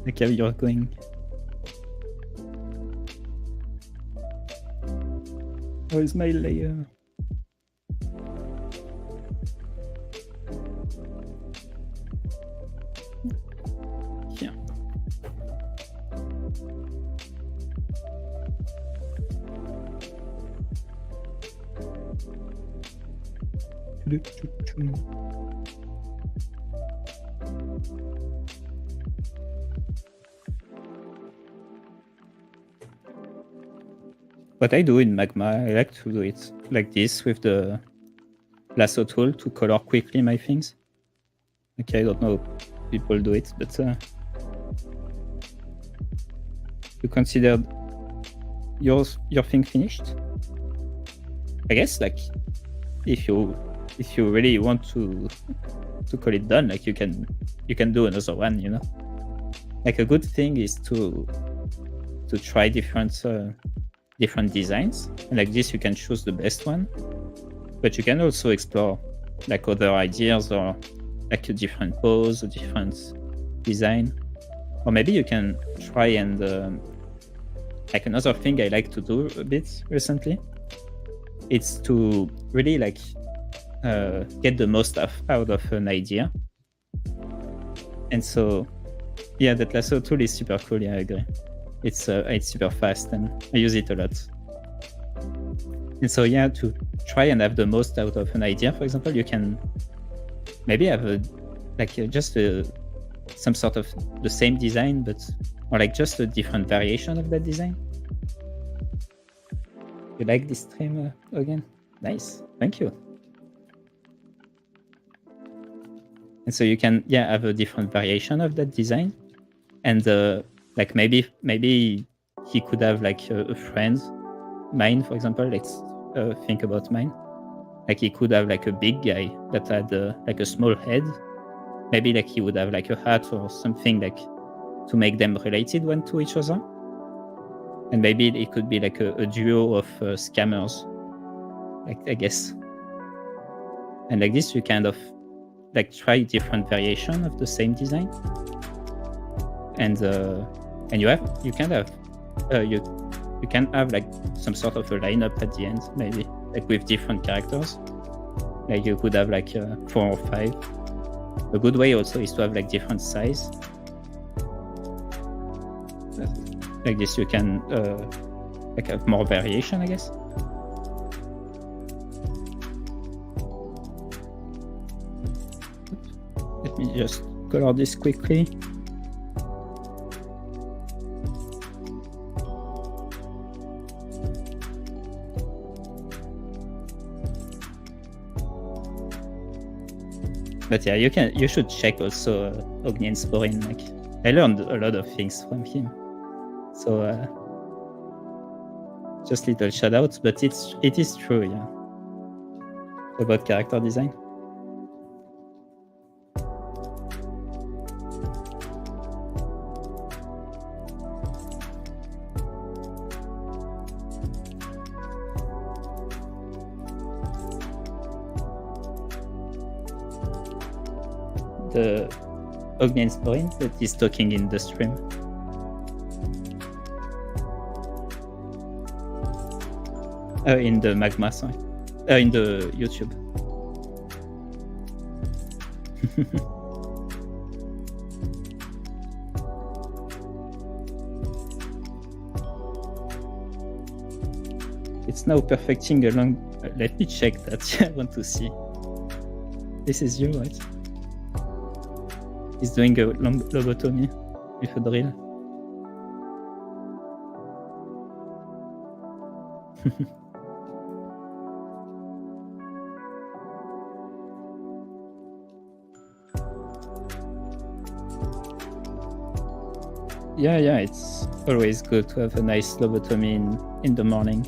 look how you're going. Where is my layer? Here. What I do in Magma, I like to do it like this with the lasso tool to color quickly my things. Okay, I don't know if people do it, but you considered your thing finished? I guess like if you really want to call it done, like you can do another one, you know. Like a good thing is to try different designs, and like this you can choose the best one, but you can also explore like other ideas or like a different pose, a different design, or maybe you can try and like another thing I like to do a bit recently, it's to really like get the most out of an idea. And so yeah, that lasso tool is super cool. Yeah, I agree. It's super fast and I use it a lot. And so yeah, to try and have the most out of an idea, for example, you can maybe have some sort of the same design, but or like just a different variation of that design. You like this stream again? Nice, thank you. And so you can have a different variation of that design, and like maybe he could have like a friend, mine for example. Let's think about mine. Like he could have like a big guy that had like a small head. Maybe like he would have like a hat or something like to make them related one to each other. And maybe it could be like a duo of scammers, like I guess. And like this, you kind of like try different variation of the same design, and you can have like some sort of a lineup at the end, maybe like with different characters. Like you could have like 4 or 5. A good way also is to have like different size. Like this, you can like have more variation, I guess. Let me just color this quickly. But yeah, you should check also Wens Artspace. Like I learned a lot of things from him. So just little shout outs, but it is true, yeah. About character design. The Wens Artspace that is talking in the stream. In the Magma, sorry. In the YouTube. It's now perfecting along. Let me check that. I want to see. This is you, right? He's doing a lobotomy with a drill. Yeah, it's always good to have a nice lobotomy in the morning.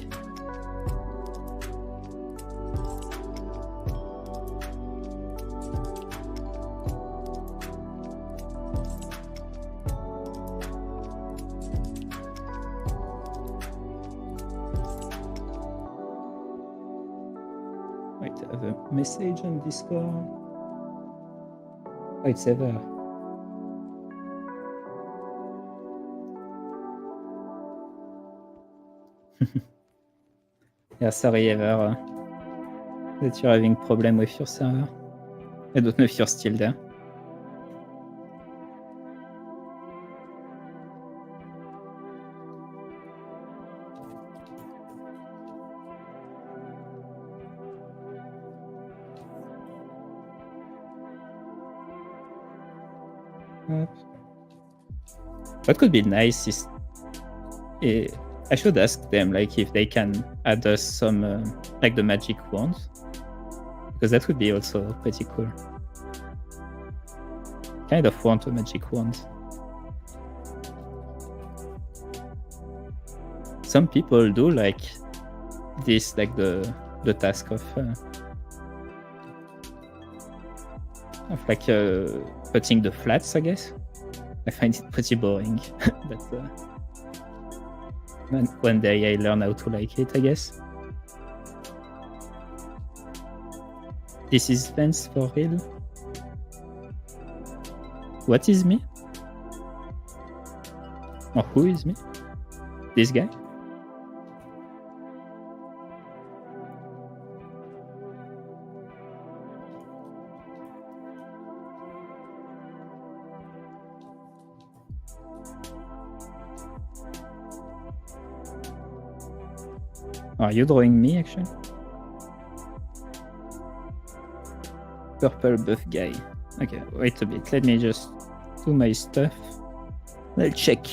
Wait, I have a message on Discord. Oh, it's Ever. Yeah, sorry, Ever, that you're having problem with your server. I don't know if you're still there. What could be nice is I should ask them like if they can add us some like the magic wands, because that would be also pretty cool. Kind of want a magic wand. Some people do like this, like the task of like putting the flats, I guess. I find it pretty boring, but one day I learn how to like it, I guess. This is Wens for real? What is me? Or who is me? This guy? Are you drawing me, actually? Purple buff guy. Okay, wait a bit. Let me just do my stuff. I'll check.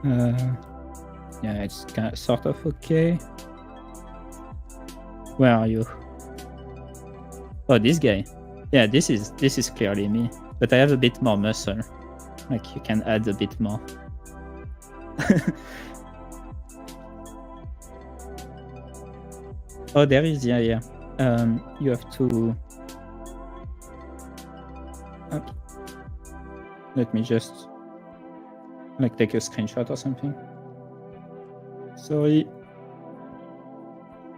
Yeah, it's kind of, sort of okay. Where are you? Oh, this guy. Yeah, this is clearly me, but I have a bit more muscle. Like you can add a bit more. Oh, there is, yeah. You have to. Okay. Let me just like take a screenshot or something. Sorry.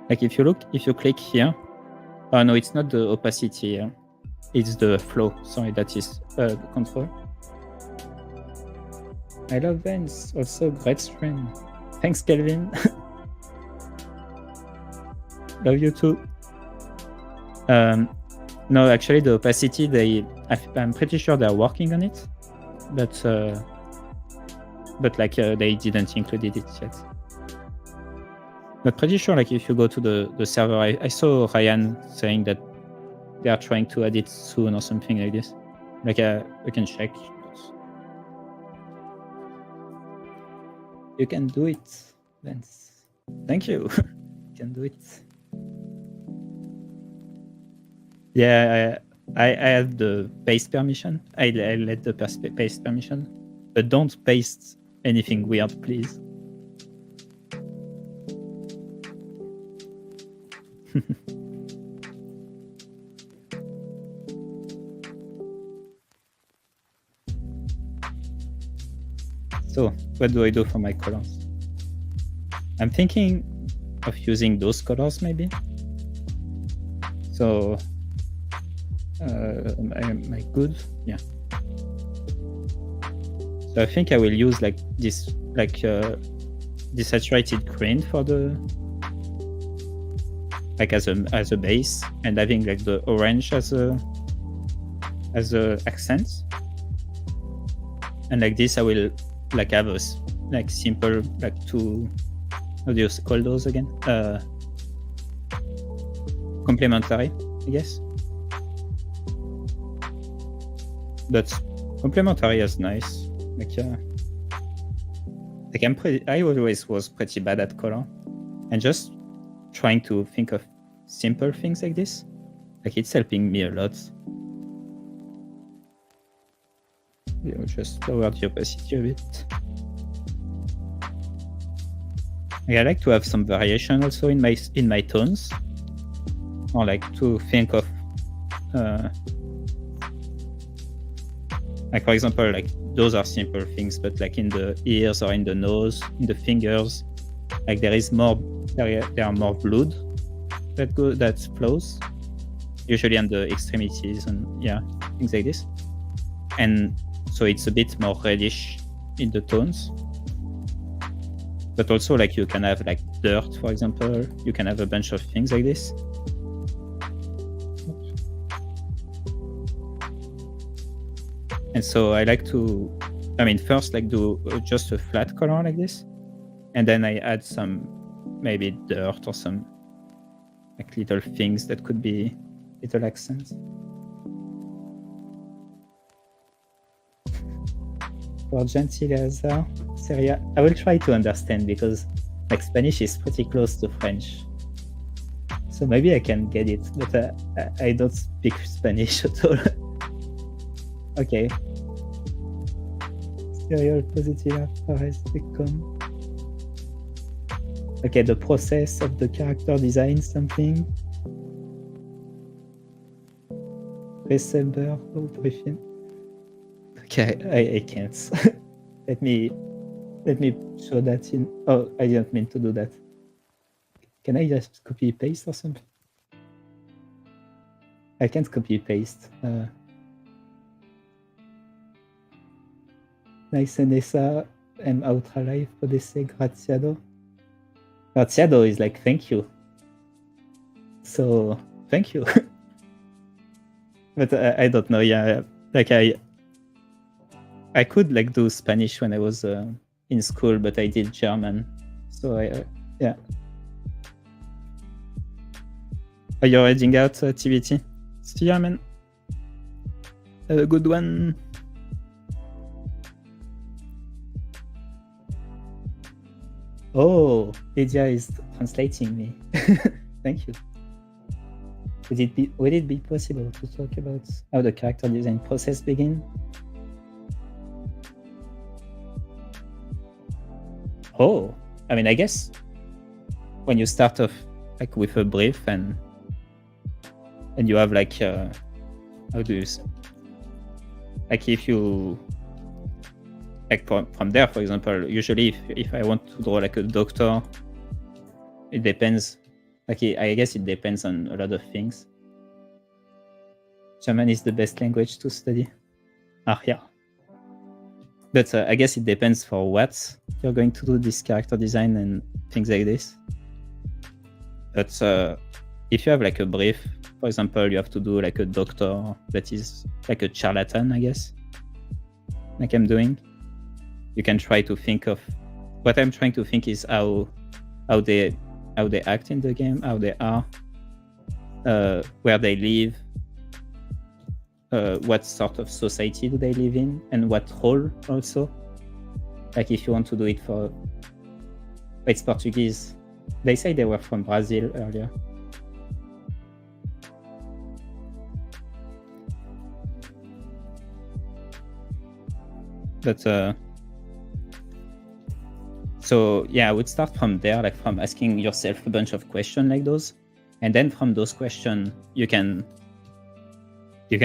Like if you click here. Oh no, it's not the opacity here. It's the flow. Sorry, that is the control. I love Wens. Also great stream. Thanks, Kelvin. Love you too. No, actually, the opacity, I'm pretty sure they're working on it, but like they didn't include it yet. But pretty sure, like if you go to the server, I saw Ryan saying that they are trying to add it soon or something like this. Like we can check. You can do it, Wens. Thank you. You can do it. Yeah, I have the paste permission. I let the paste permission, but don't paste anything weird, please. So, what do I do for my colors? I'm thinking of using those colors, maybe. So, am I good? Yeah. So I think I will use like this, like desaturated green for the, like as a base, and having like the orange as a accent. And like this, I will like have a like simple like two. How do you call those again? Complementary, I guess. But complementary is nice. Like I always was pretty bad at color, and just trying to think of simple things like this, like it's helping me a lot. Yeah, I'll just lower the opacity a bit. I like to have some variation also in my tones, or like to think of like for example, like those are simple things, but like in the ears or in the nose, in the fingers, like there are more blood that flows, usually on the extremities and yeah, things like this. And so it's a bit more reddish in the tones. But also like you can have like dirt, for example. You can have a bunch of things like this. And so I like to, first like do just a flat color like this. And then I add some maybe dirt or some like little things that could be little accents. For Gentileza, Seria, I will try to understand because like Spanish is pretty close to French. So maybe I can get it, but I don't speak Spanish at all. Okay. Serial positiva parece become. Okay, the process of the character design something. Receiver or briefing. Okay, I can't. let me show that in. Oh, I didn't mean to do that. Can I just copy paste or something? I can't copy paste. Nice Nessa and Outra Life Podese Graziado. Graziado is like thank you. So thank you. But I don't know. Yeah, like I could like do Spanish when I was in school, but I did German. So yeah. Are you heading out, TBT? See ya, man. Have a good one. Oh, Lydia is translating me. Thank you. Would it be possible to talk about how the character design process begins? Oh, I guess when you start off like with a brief and you have like how do you say? Like if you like from there, for example, usually if I want to draw like a doctor, it depends. Like I guess it depends on a lot of things. German is the best language to study. Yeah. But I guess it depends for what you're going to do this character design and things like this. But if you have like a brief, for example, you have to do like a doctor that is like a charlatan, I guess, like I'm doing. You can try to think of what I'm trying to think is how they act in the game, how they are, where they live, what sort of society do they live in, and what role also. Like if you want to do it for, it's Portuguese. They say they were from Brazil earlier. But so yeah, I would start from there, like from asking yourself a bunch of questions like those, and then from those questions you can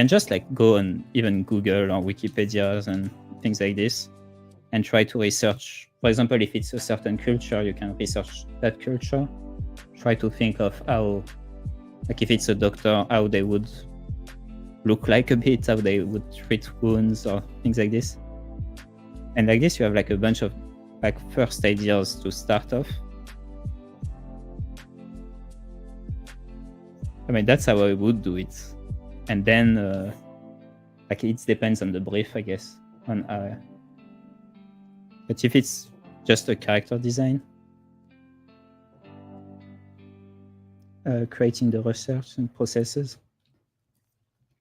just like go and even Google or Wikipedia and things like this, and try to research. For example, if it's a certain culture, you can research that culture. Try to think of how, like if it's a doctor, how they would look like a bit, how they would treat wounds or things like this. And like this, you have like a bunch of like first ideas to start off. That's how I would do it. And then like it depends on the brief, I guess. But if it's just a character design, creating the research and processes.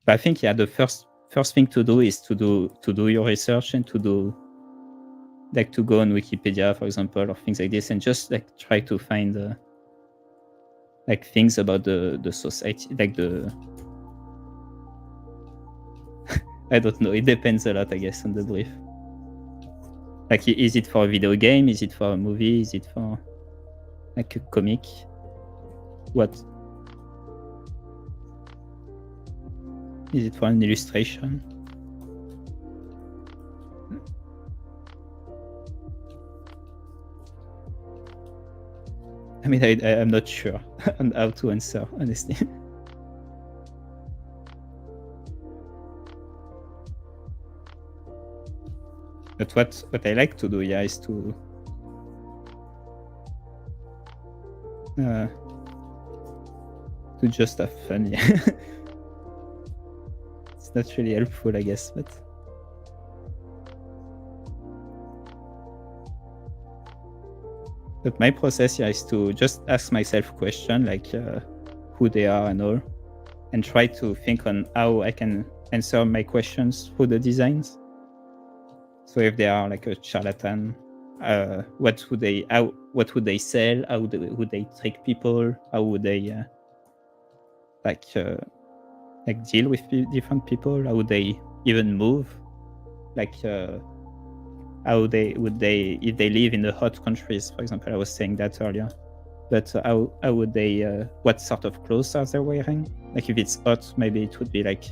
But I think the first thing to do is to do your research and to do like to go on Wikipedia, for example, or things like this, and just like try to find like things about the society, like the I don't know. It depends a lot, I guess, on the brief. Like, is it for a video game? Is it for a movie? Is it for like a comic? What? Is it for an illustration? I mean, I'm not sure on how to answer, honestly. But what I like to do, yeah, is to just have fun. Yeah. It's not really helpful, I guess, but my process, yeah, is to just ask myself question like who they are and all, and try to think on how I can answer my questions through the designs. So if they are like a charlatan, what would they sell? How would they trick people? How would they like deal with different people? How would they even move? Like how would they if they live in the hot countries, for example? I was saying that earlier. But how would they? What sort of clothes are they wearing? Like if it's hot, maybe it would be like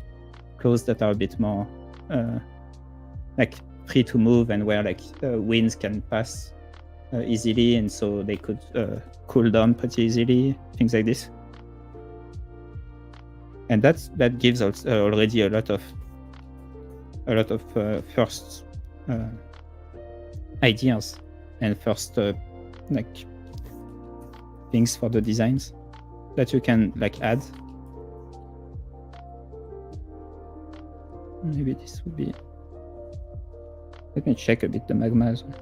clothes that are a bit more like free to move and where like winds can pass easily, and so they could cool down pretty easily. Things like this. And that gives already a lot of first ideas and first like things for the designs that you can like add. Maybe this would be. Let me check a bit the Magma as well.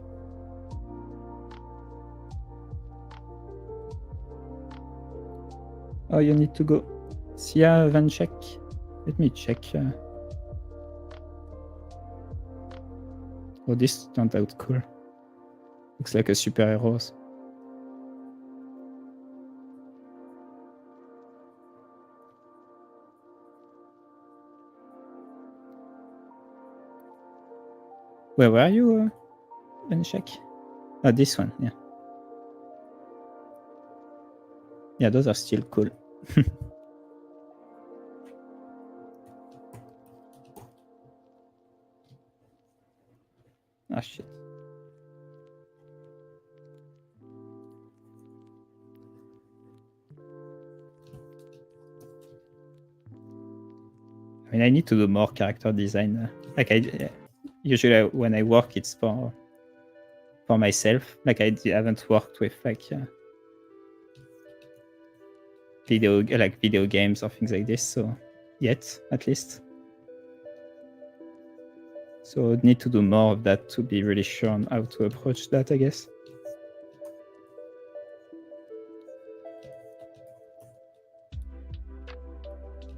Oh, you need to go. Sia Van check. Let me check. Oh, this turned out cool. Looks like a superhero. Where were you, Benchek? Oh, this one, yeah. Yeah, those are still cool. Ah, shit. I mean, I need to do more character design. Like usually when I work, it's for myself. Like I haven't worked with like video games or things like this. So yet, at least. So I need to do more of that to be really sure on how to approach that, I guess.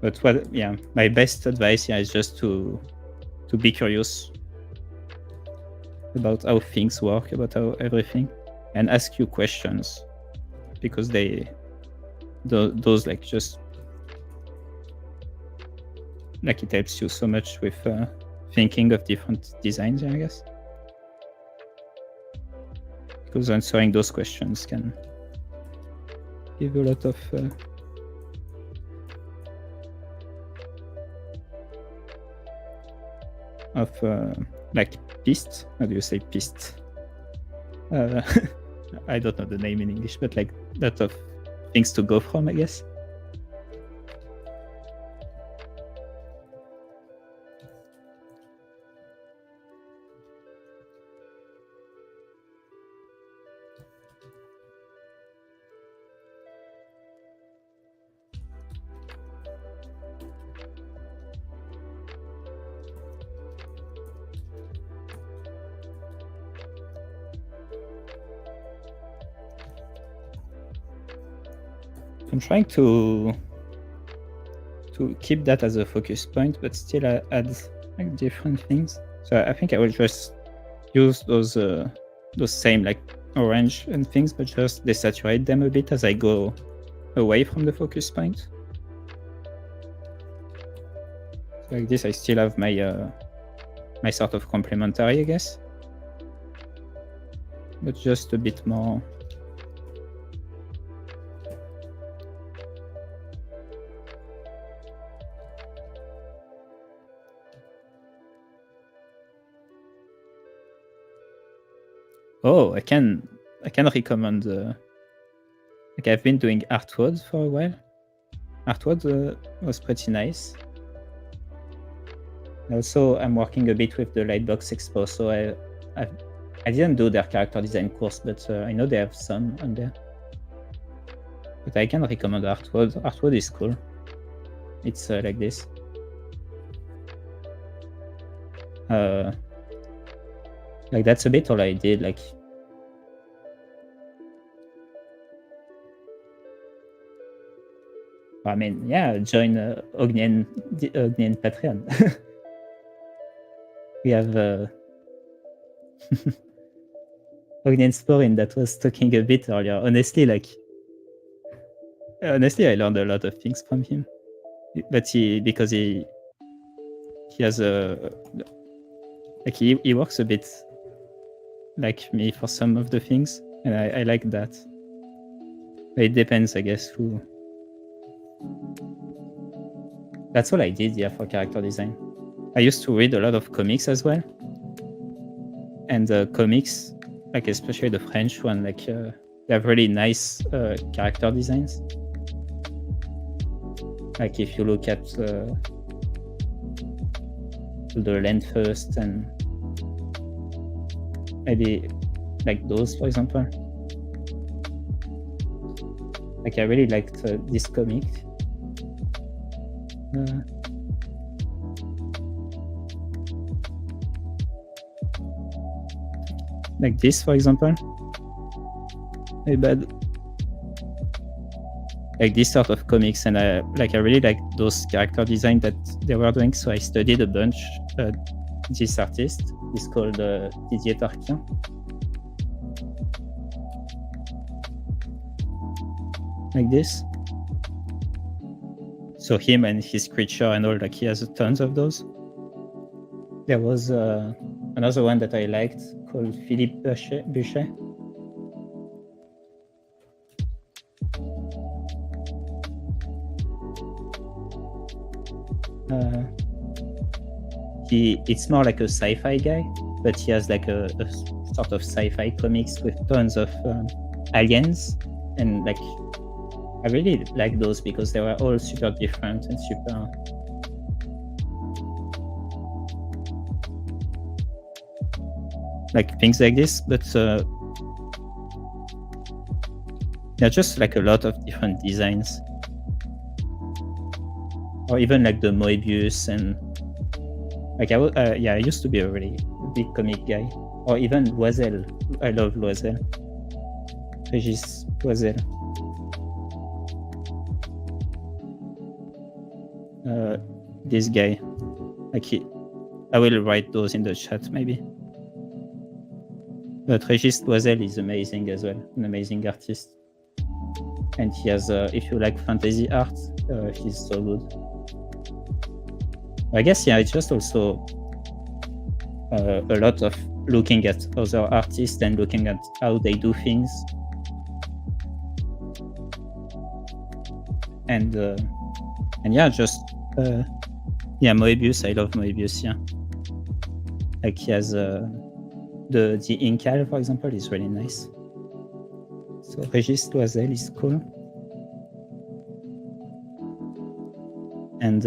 But my best advice here is just to be curious about how things work, about how everything, and ask you questions, because those like just like it helps you so much with thinking of different designs, I guess. Because answering those questions can give you a lot of like piste. How do you say piste? I don't know the name in English, but like lot of things to go from, I guess. I'm trying to keep that as a focus point, but still add like different things. So I think I will just use those same like orange and things, but just desaturate them a bit as I go away from the focus point. So like this, I still have my my sort of complementary, I guess, but just a bit more. Oh, I can recommend Like I've been doing artwork for a while. Artwork was pretty nice. Also, I'm working a bit with the Lightbox Expo, so I didn't do their character design course, but I know they have some on there. But I can recommend Artwork. Artwork is cool. It's like this. Like that's a bit all I did. Like, I mean, yeah, join Ognien Patreon. We have Ognien Sporin that was talking a bit earlier. Honestly, I learned a lot of things from him. But because he has he works a bit like me for some of the things, and I like that. But it depends, I guess, who. That's all I did, yeah, for character design. I used to read a lot of comics as well, and comics, like especially the French one, like they have really nice character designs. Like if you look at the land first and maybe like those, for example. Like I really liked this comic. Like this, for example. Very bad. Like this sort of comics, and I really like those character design that they were doing. So I studied a bunch. This artist is called Didier Tarquin. Like this. So him and his creature and all, like he has tons of those. There was another one that I liked called Philippe Buchet. It's more like a sci-fi guy, but he has like a sort of sci-fi comics with tons of aliens, and like I really like those because they were all super different and super like things like this, but they're just like a lot of different designs, or even like the Moebius, and like I used to be a really big comic guy, or even Loisel. I love Loisel. Régis Loisel. This guy, like I will write those in the chat maybe. But Régis Loisel is amazing as well, an amazing artist, and he has if you like fantasy art, he's so good. I guess yeah, it's just also a lot of looking at other artists and looking at how they do things, and yeah, just yeah, Moebius. I love Moebius. Yeah, like he has the Incal, for example, is really nice. So Régis Loisel is cool, and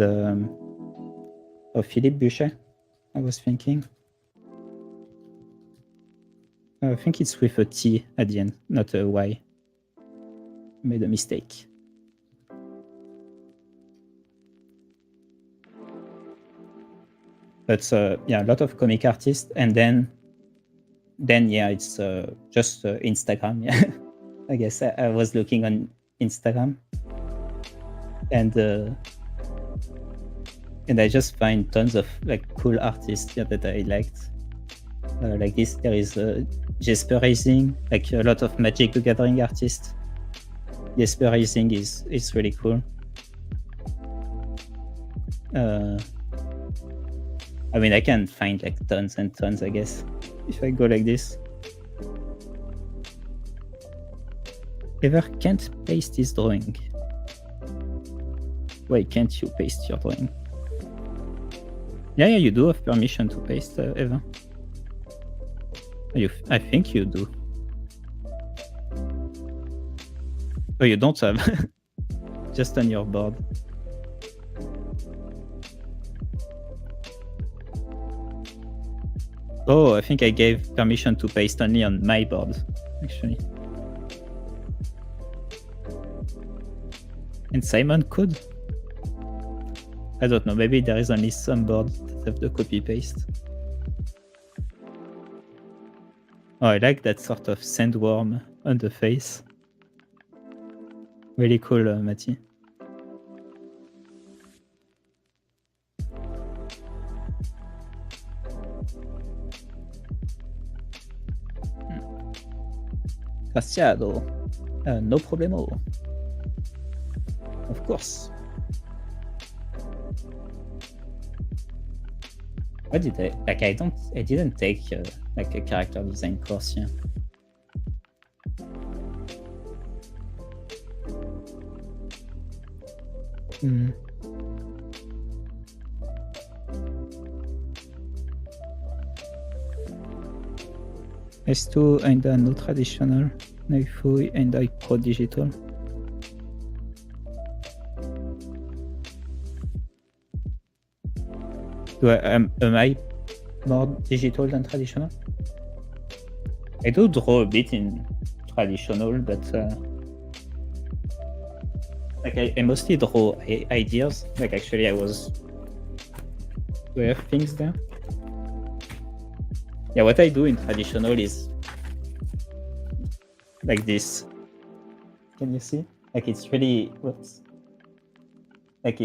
Philippe Buchet, I was thinking. I think it's with a T at the end, not a Y. Made a mistake. But yeah, a lot of comic artists, and then yeah, it's just Instagram. Yeah, I guess I was looking on Instagram, and I just find tons of like cool artists that I liked. Like this, there is Jesper Rising, like a lot of Magic the Gathering artists. Jesper Rising is really cool. I mean, I can find like tons and tons, I guess, if I go like this. Ever can't paste his drawing. Why can't you paste your drawing? Yeah, you do have permission to paste, Eva. I think you do. Oh, you don't have. Just on your board. Oh, I think I gave permission to paste only on my board, actually. And Simon could? I don't know, maybe there is only some boards that have the copy-paste. Oh, I like that sort of sandworm on the face. Really cool, Mati. Graciado. No problemo. Of course. What did I like? I didn't take like a character design course here. S2 ainda no traditional, noi fui ainda pro digital. Am I more digital than traditional? I do draw a bit in traditional, but like I mostly draw ideas. Like actually I was... Do I have things there? Yeah, what I do in traditional is like this. Can you see? Like it's really... Whoops. Like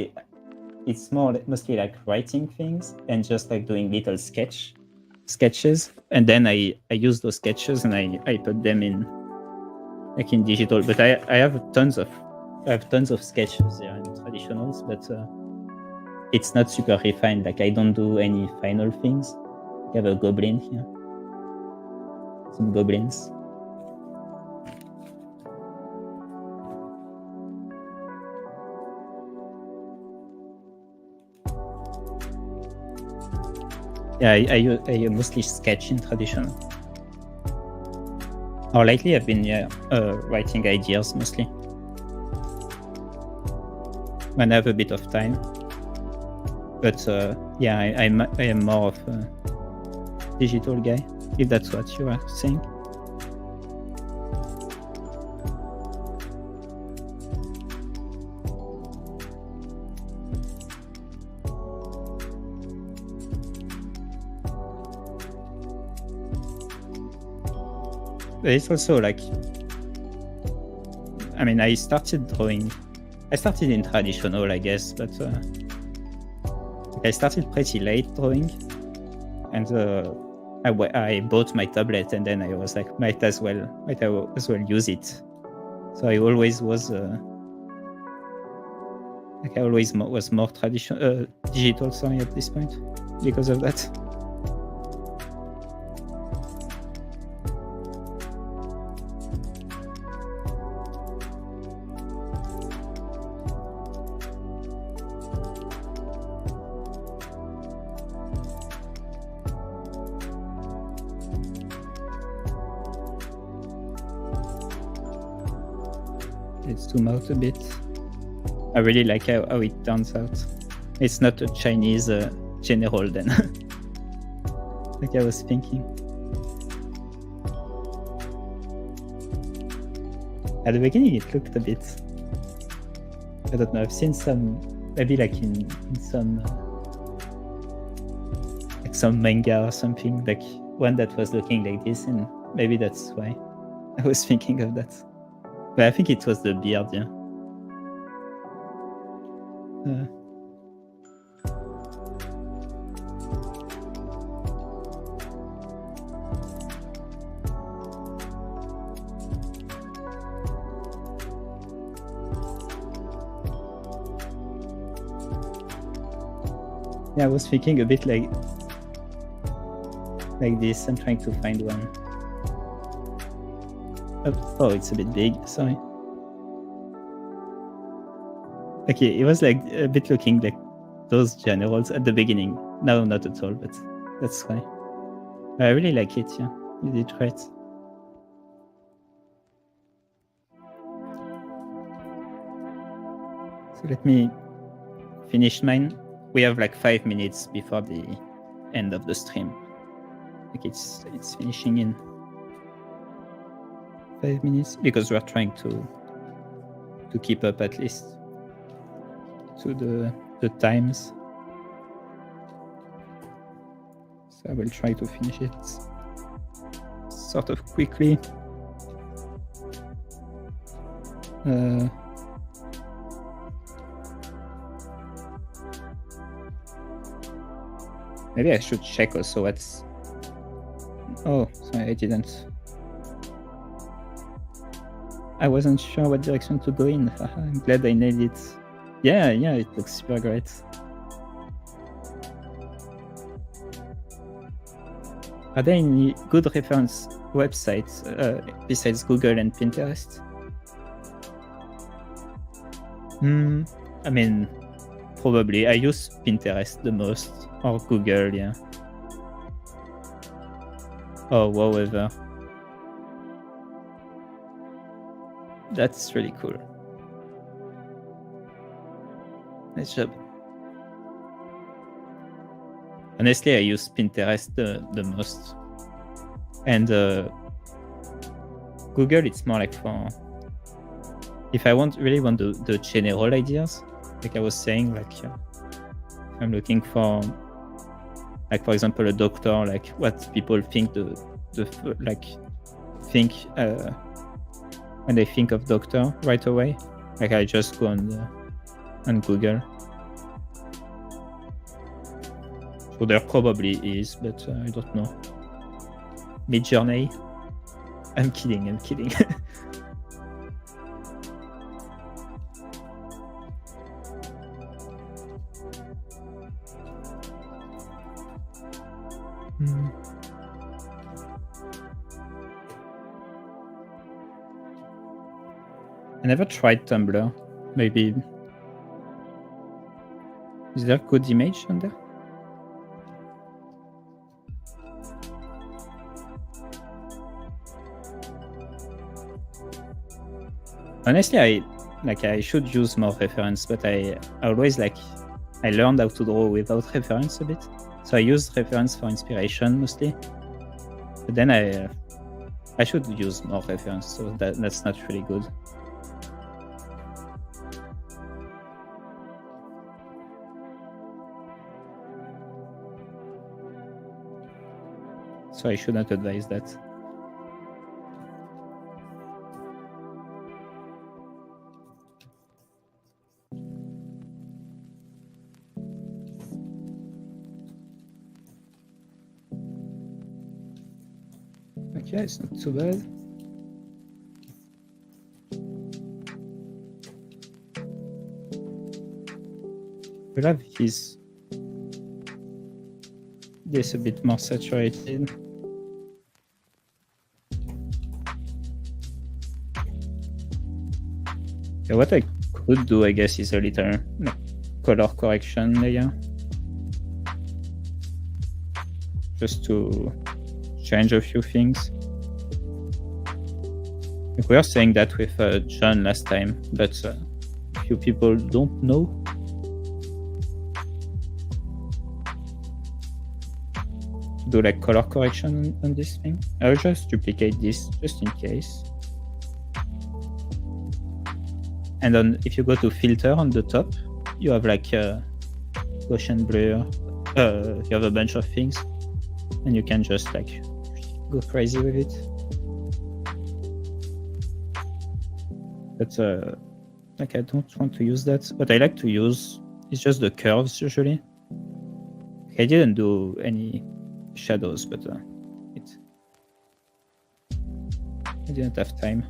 it's more mostly like writing things and just like doing little sketches, and then I use those sketches and I put them in like in digital. But I have tons of sketches here in traditionals, but it's not super refined. Like I don't do any final things. I have a goblin here, some goblins. Yeah, I mostly sketch in traditional. Or lately I've been writing ideas mostly. When I have a bit of time. But yeah, I am more of a digital guy, if that's what you are saying. But it's also like, I mean, I started in traditional, I guess, but I started pretty late drawing, and I bought my tablet, and then I was like, might as well use it. So I always was like I always was more traditional, digital. Sorry, at this point, because of that. Let's zoom out a bit. I really like how it turns out. It's not a Chinese general then, like I was thinking. At the beginning it looked a bit, I don't know, I've seen some, maybe like in some like some manga or something, like one that was looking like this, and maybe that's why I was thinking of that. But I think it was the beard, yeah. Yeah, I was thinking a bit like this. I'm trying to find one. Oh, it's a bit big, sorry. Okay, it was like a bit looking like those generals at the beginning. No, not at all, but that's fine. I really like it, yeah. You did right. So let me finish mine. We have like 5 minutes before the end of the stream. Like it's finishing in 5 minutes because we're trying to keep up at least to the times. So I will try to finish it sort of quickly. Maybe I should check also what's... Oh, sorry, I didn't. I wasn't sure what direction to go in. I'm glad I nailed it. Yeah, it looks super great. Are there any good reference websites besides Google and Pinterest? I mean, probably. I use Pinterest the most, or Google, yeah. Or whatever. That's really cool. Nice job. Honestly, I use Pinterest the most. And Google, it's more like for... If I really want the general ideas, like I was saying, like I'm looking for, like for example, a doctor, like what people think when they think of doctor right away. Like I just go on Google. So there probably is, but I don't know. Midjourney? I'm kidding. I never tried Tumblr. Maybe. Is there a good image on there? Honestly, I should use more reference, but I always I learned how to draw without reference a bit. So I use reference for inspiration mostly. But then I should use more reference, so that's not really good. So I should not advise that. Okay, it's not too bad. We'll have this a bit more saturated. Yeah, what I could do, I guess, is a little color correction layer. Just to change a few things. We were saying that with John last time, but few people don't know. Do like color correction on this thing. I'll just duplicate this just in case. And then if you go to filter on the top, you have like Gaussian blur. You have a bunch of things, and you can just like go crazy with it. But like I don't want to use that. What I like to use is just the curves usually. I didn't do any shadows, but I didn't have time.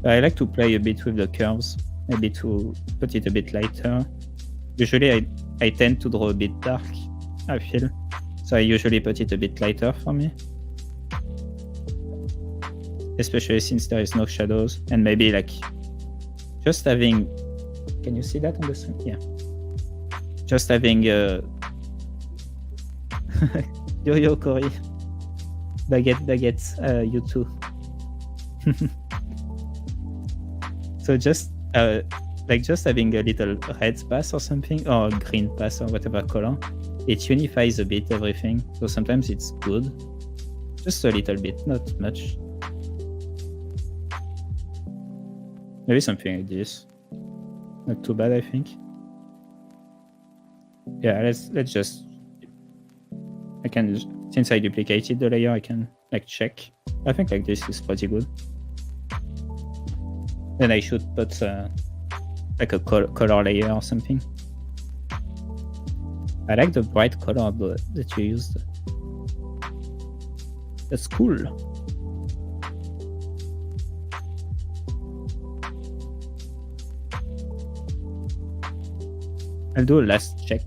I like to play a bit with the curves, maybe to put it a bit lighter. Usually I tend to draw a bit dark, I feel. So I usually put it a bit lighter for me. Especially since there is no shadows. And maybe like just having... Can you see that on the screen? Yeah. Just having Yo Cory. Baguette, you too. So just like just having a little red pass or something, or green pass or whatever color, it unifies a bit everything. So sometimes it's good. Just a little bit, not much. Maybe something like this. Not too bad, I think. Yeah, let's just. I can, since I duplicated the layer, I can like check. I think like this is pretty good. Then I should put like a color layer or something. I like the bright color that you used. That's cool. I'll do a last check.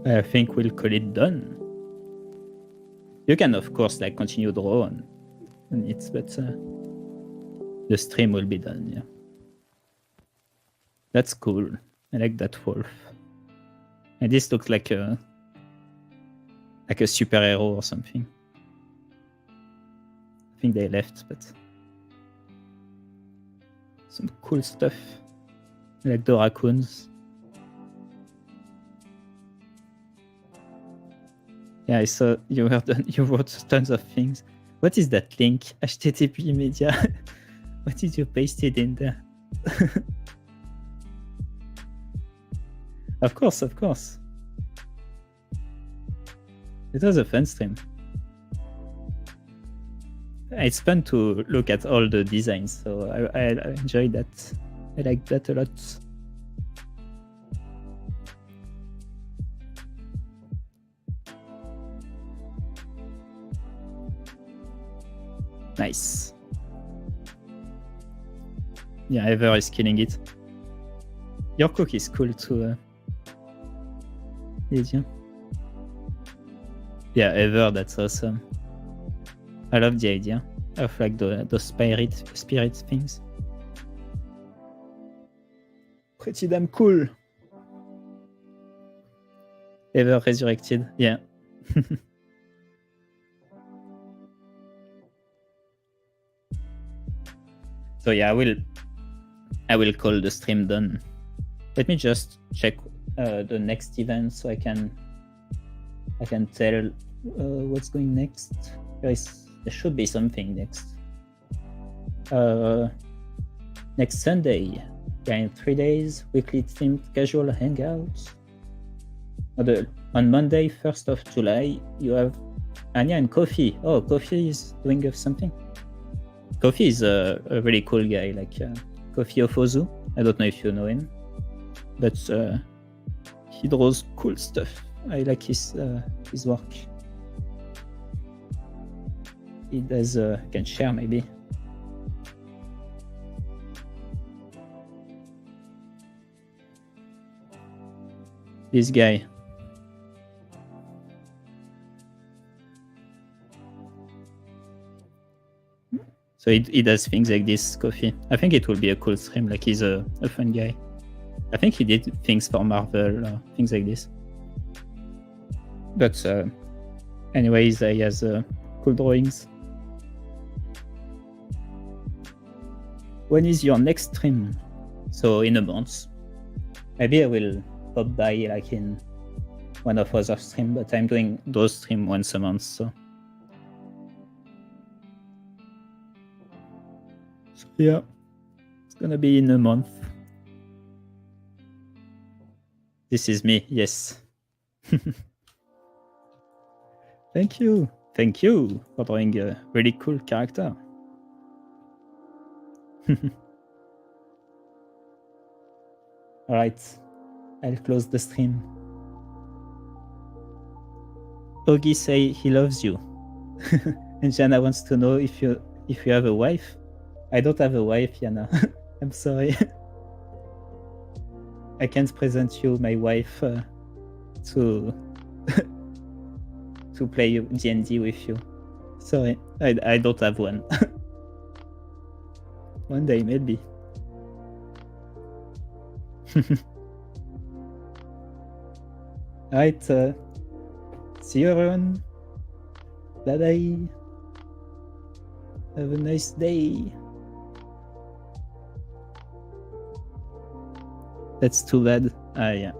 I think we'll call it done. You can of course like continue draw on it, but the stream will be done. Yeah, that's cool. I like that wolf. And this looks like a superhero or something. I think they left, but some cool stuff. I like the raccoons. Yeah, I saw you wrote tons of things. What is that link? HTTP media. What did you paste it in there? Of course, of course. It was a fun stream. It's fun to look at all the designs, so I enjoyed that. I like that a lot. Nice. Yeah, Ever is killing it. Your cook is cool too, Lydia. Yeah, Ever, that's awesome. I love the idea of like the spirit things. Pretty damn cool. Ever resurrected, yeah. So yeah, I will call the stream done. Let me just check the next event so I can tell what's going next. There should be something next. Next Sunday, yeah, in 3 days, weekly themed casual hangouts. On Monday, 1st of July, you have Anya and Kofi. Oh, Kofi is doing something. Kofi is a really cool guy, like Kofi Ofozu. I don't know if you know him, but he draws cool stuff. I like his work. He does. Can share maybe. This guy. So he does things like this, Kofi. I think it will be a cool stream, like he's a fun guy. I think he did things for Marvel, things like this. But anyways, he has cool drawings. When is your next stream? So in a month. Maybe I will pop by like in one of other stream, but I'm doing those streams once a month, so. Yeah, it's gonna be in a month. This is me, yes. Thank you for drawing a really cool character. Alright, I'll close the stream. Ogi say he loves you. And Jana wants to know if you have a wife. I don't have a wife, Yana. I'm sorry. I can't present you my wife to to play D&D with you. Sorry, I don't have one. One day, maybe. Alright, see you everyone. Bye bye. Have a nice day. That's too bad. Yeah.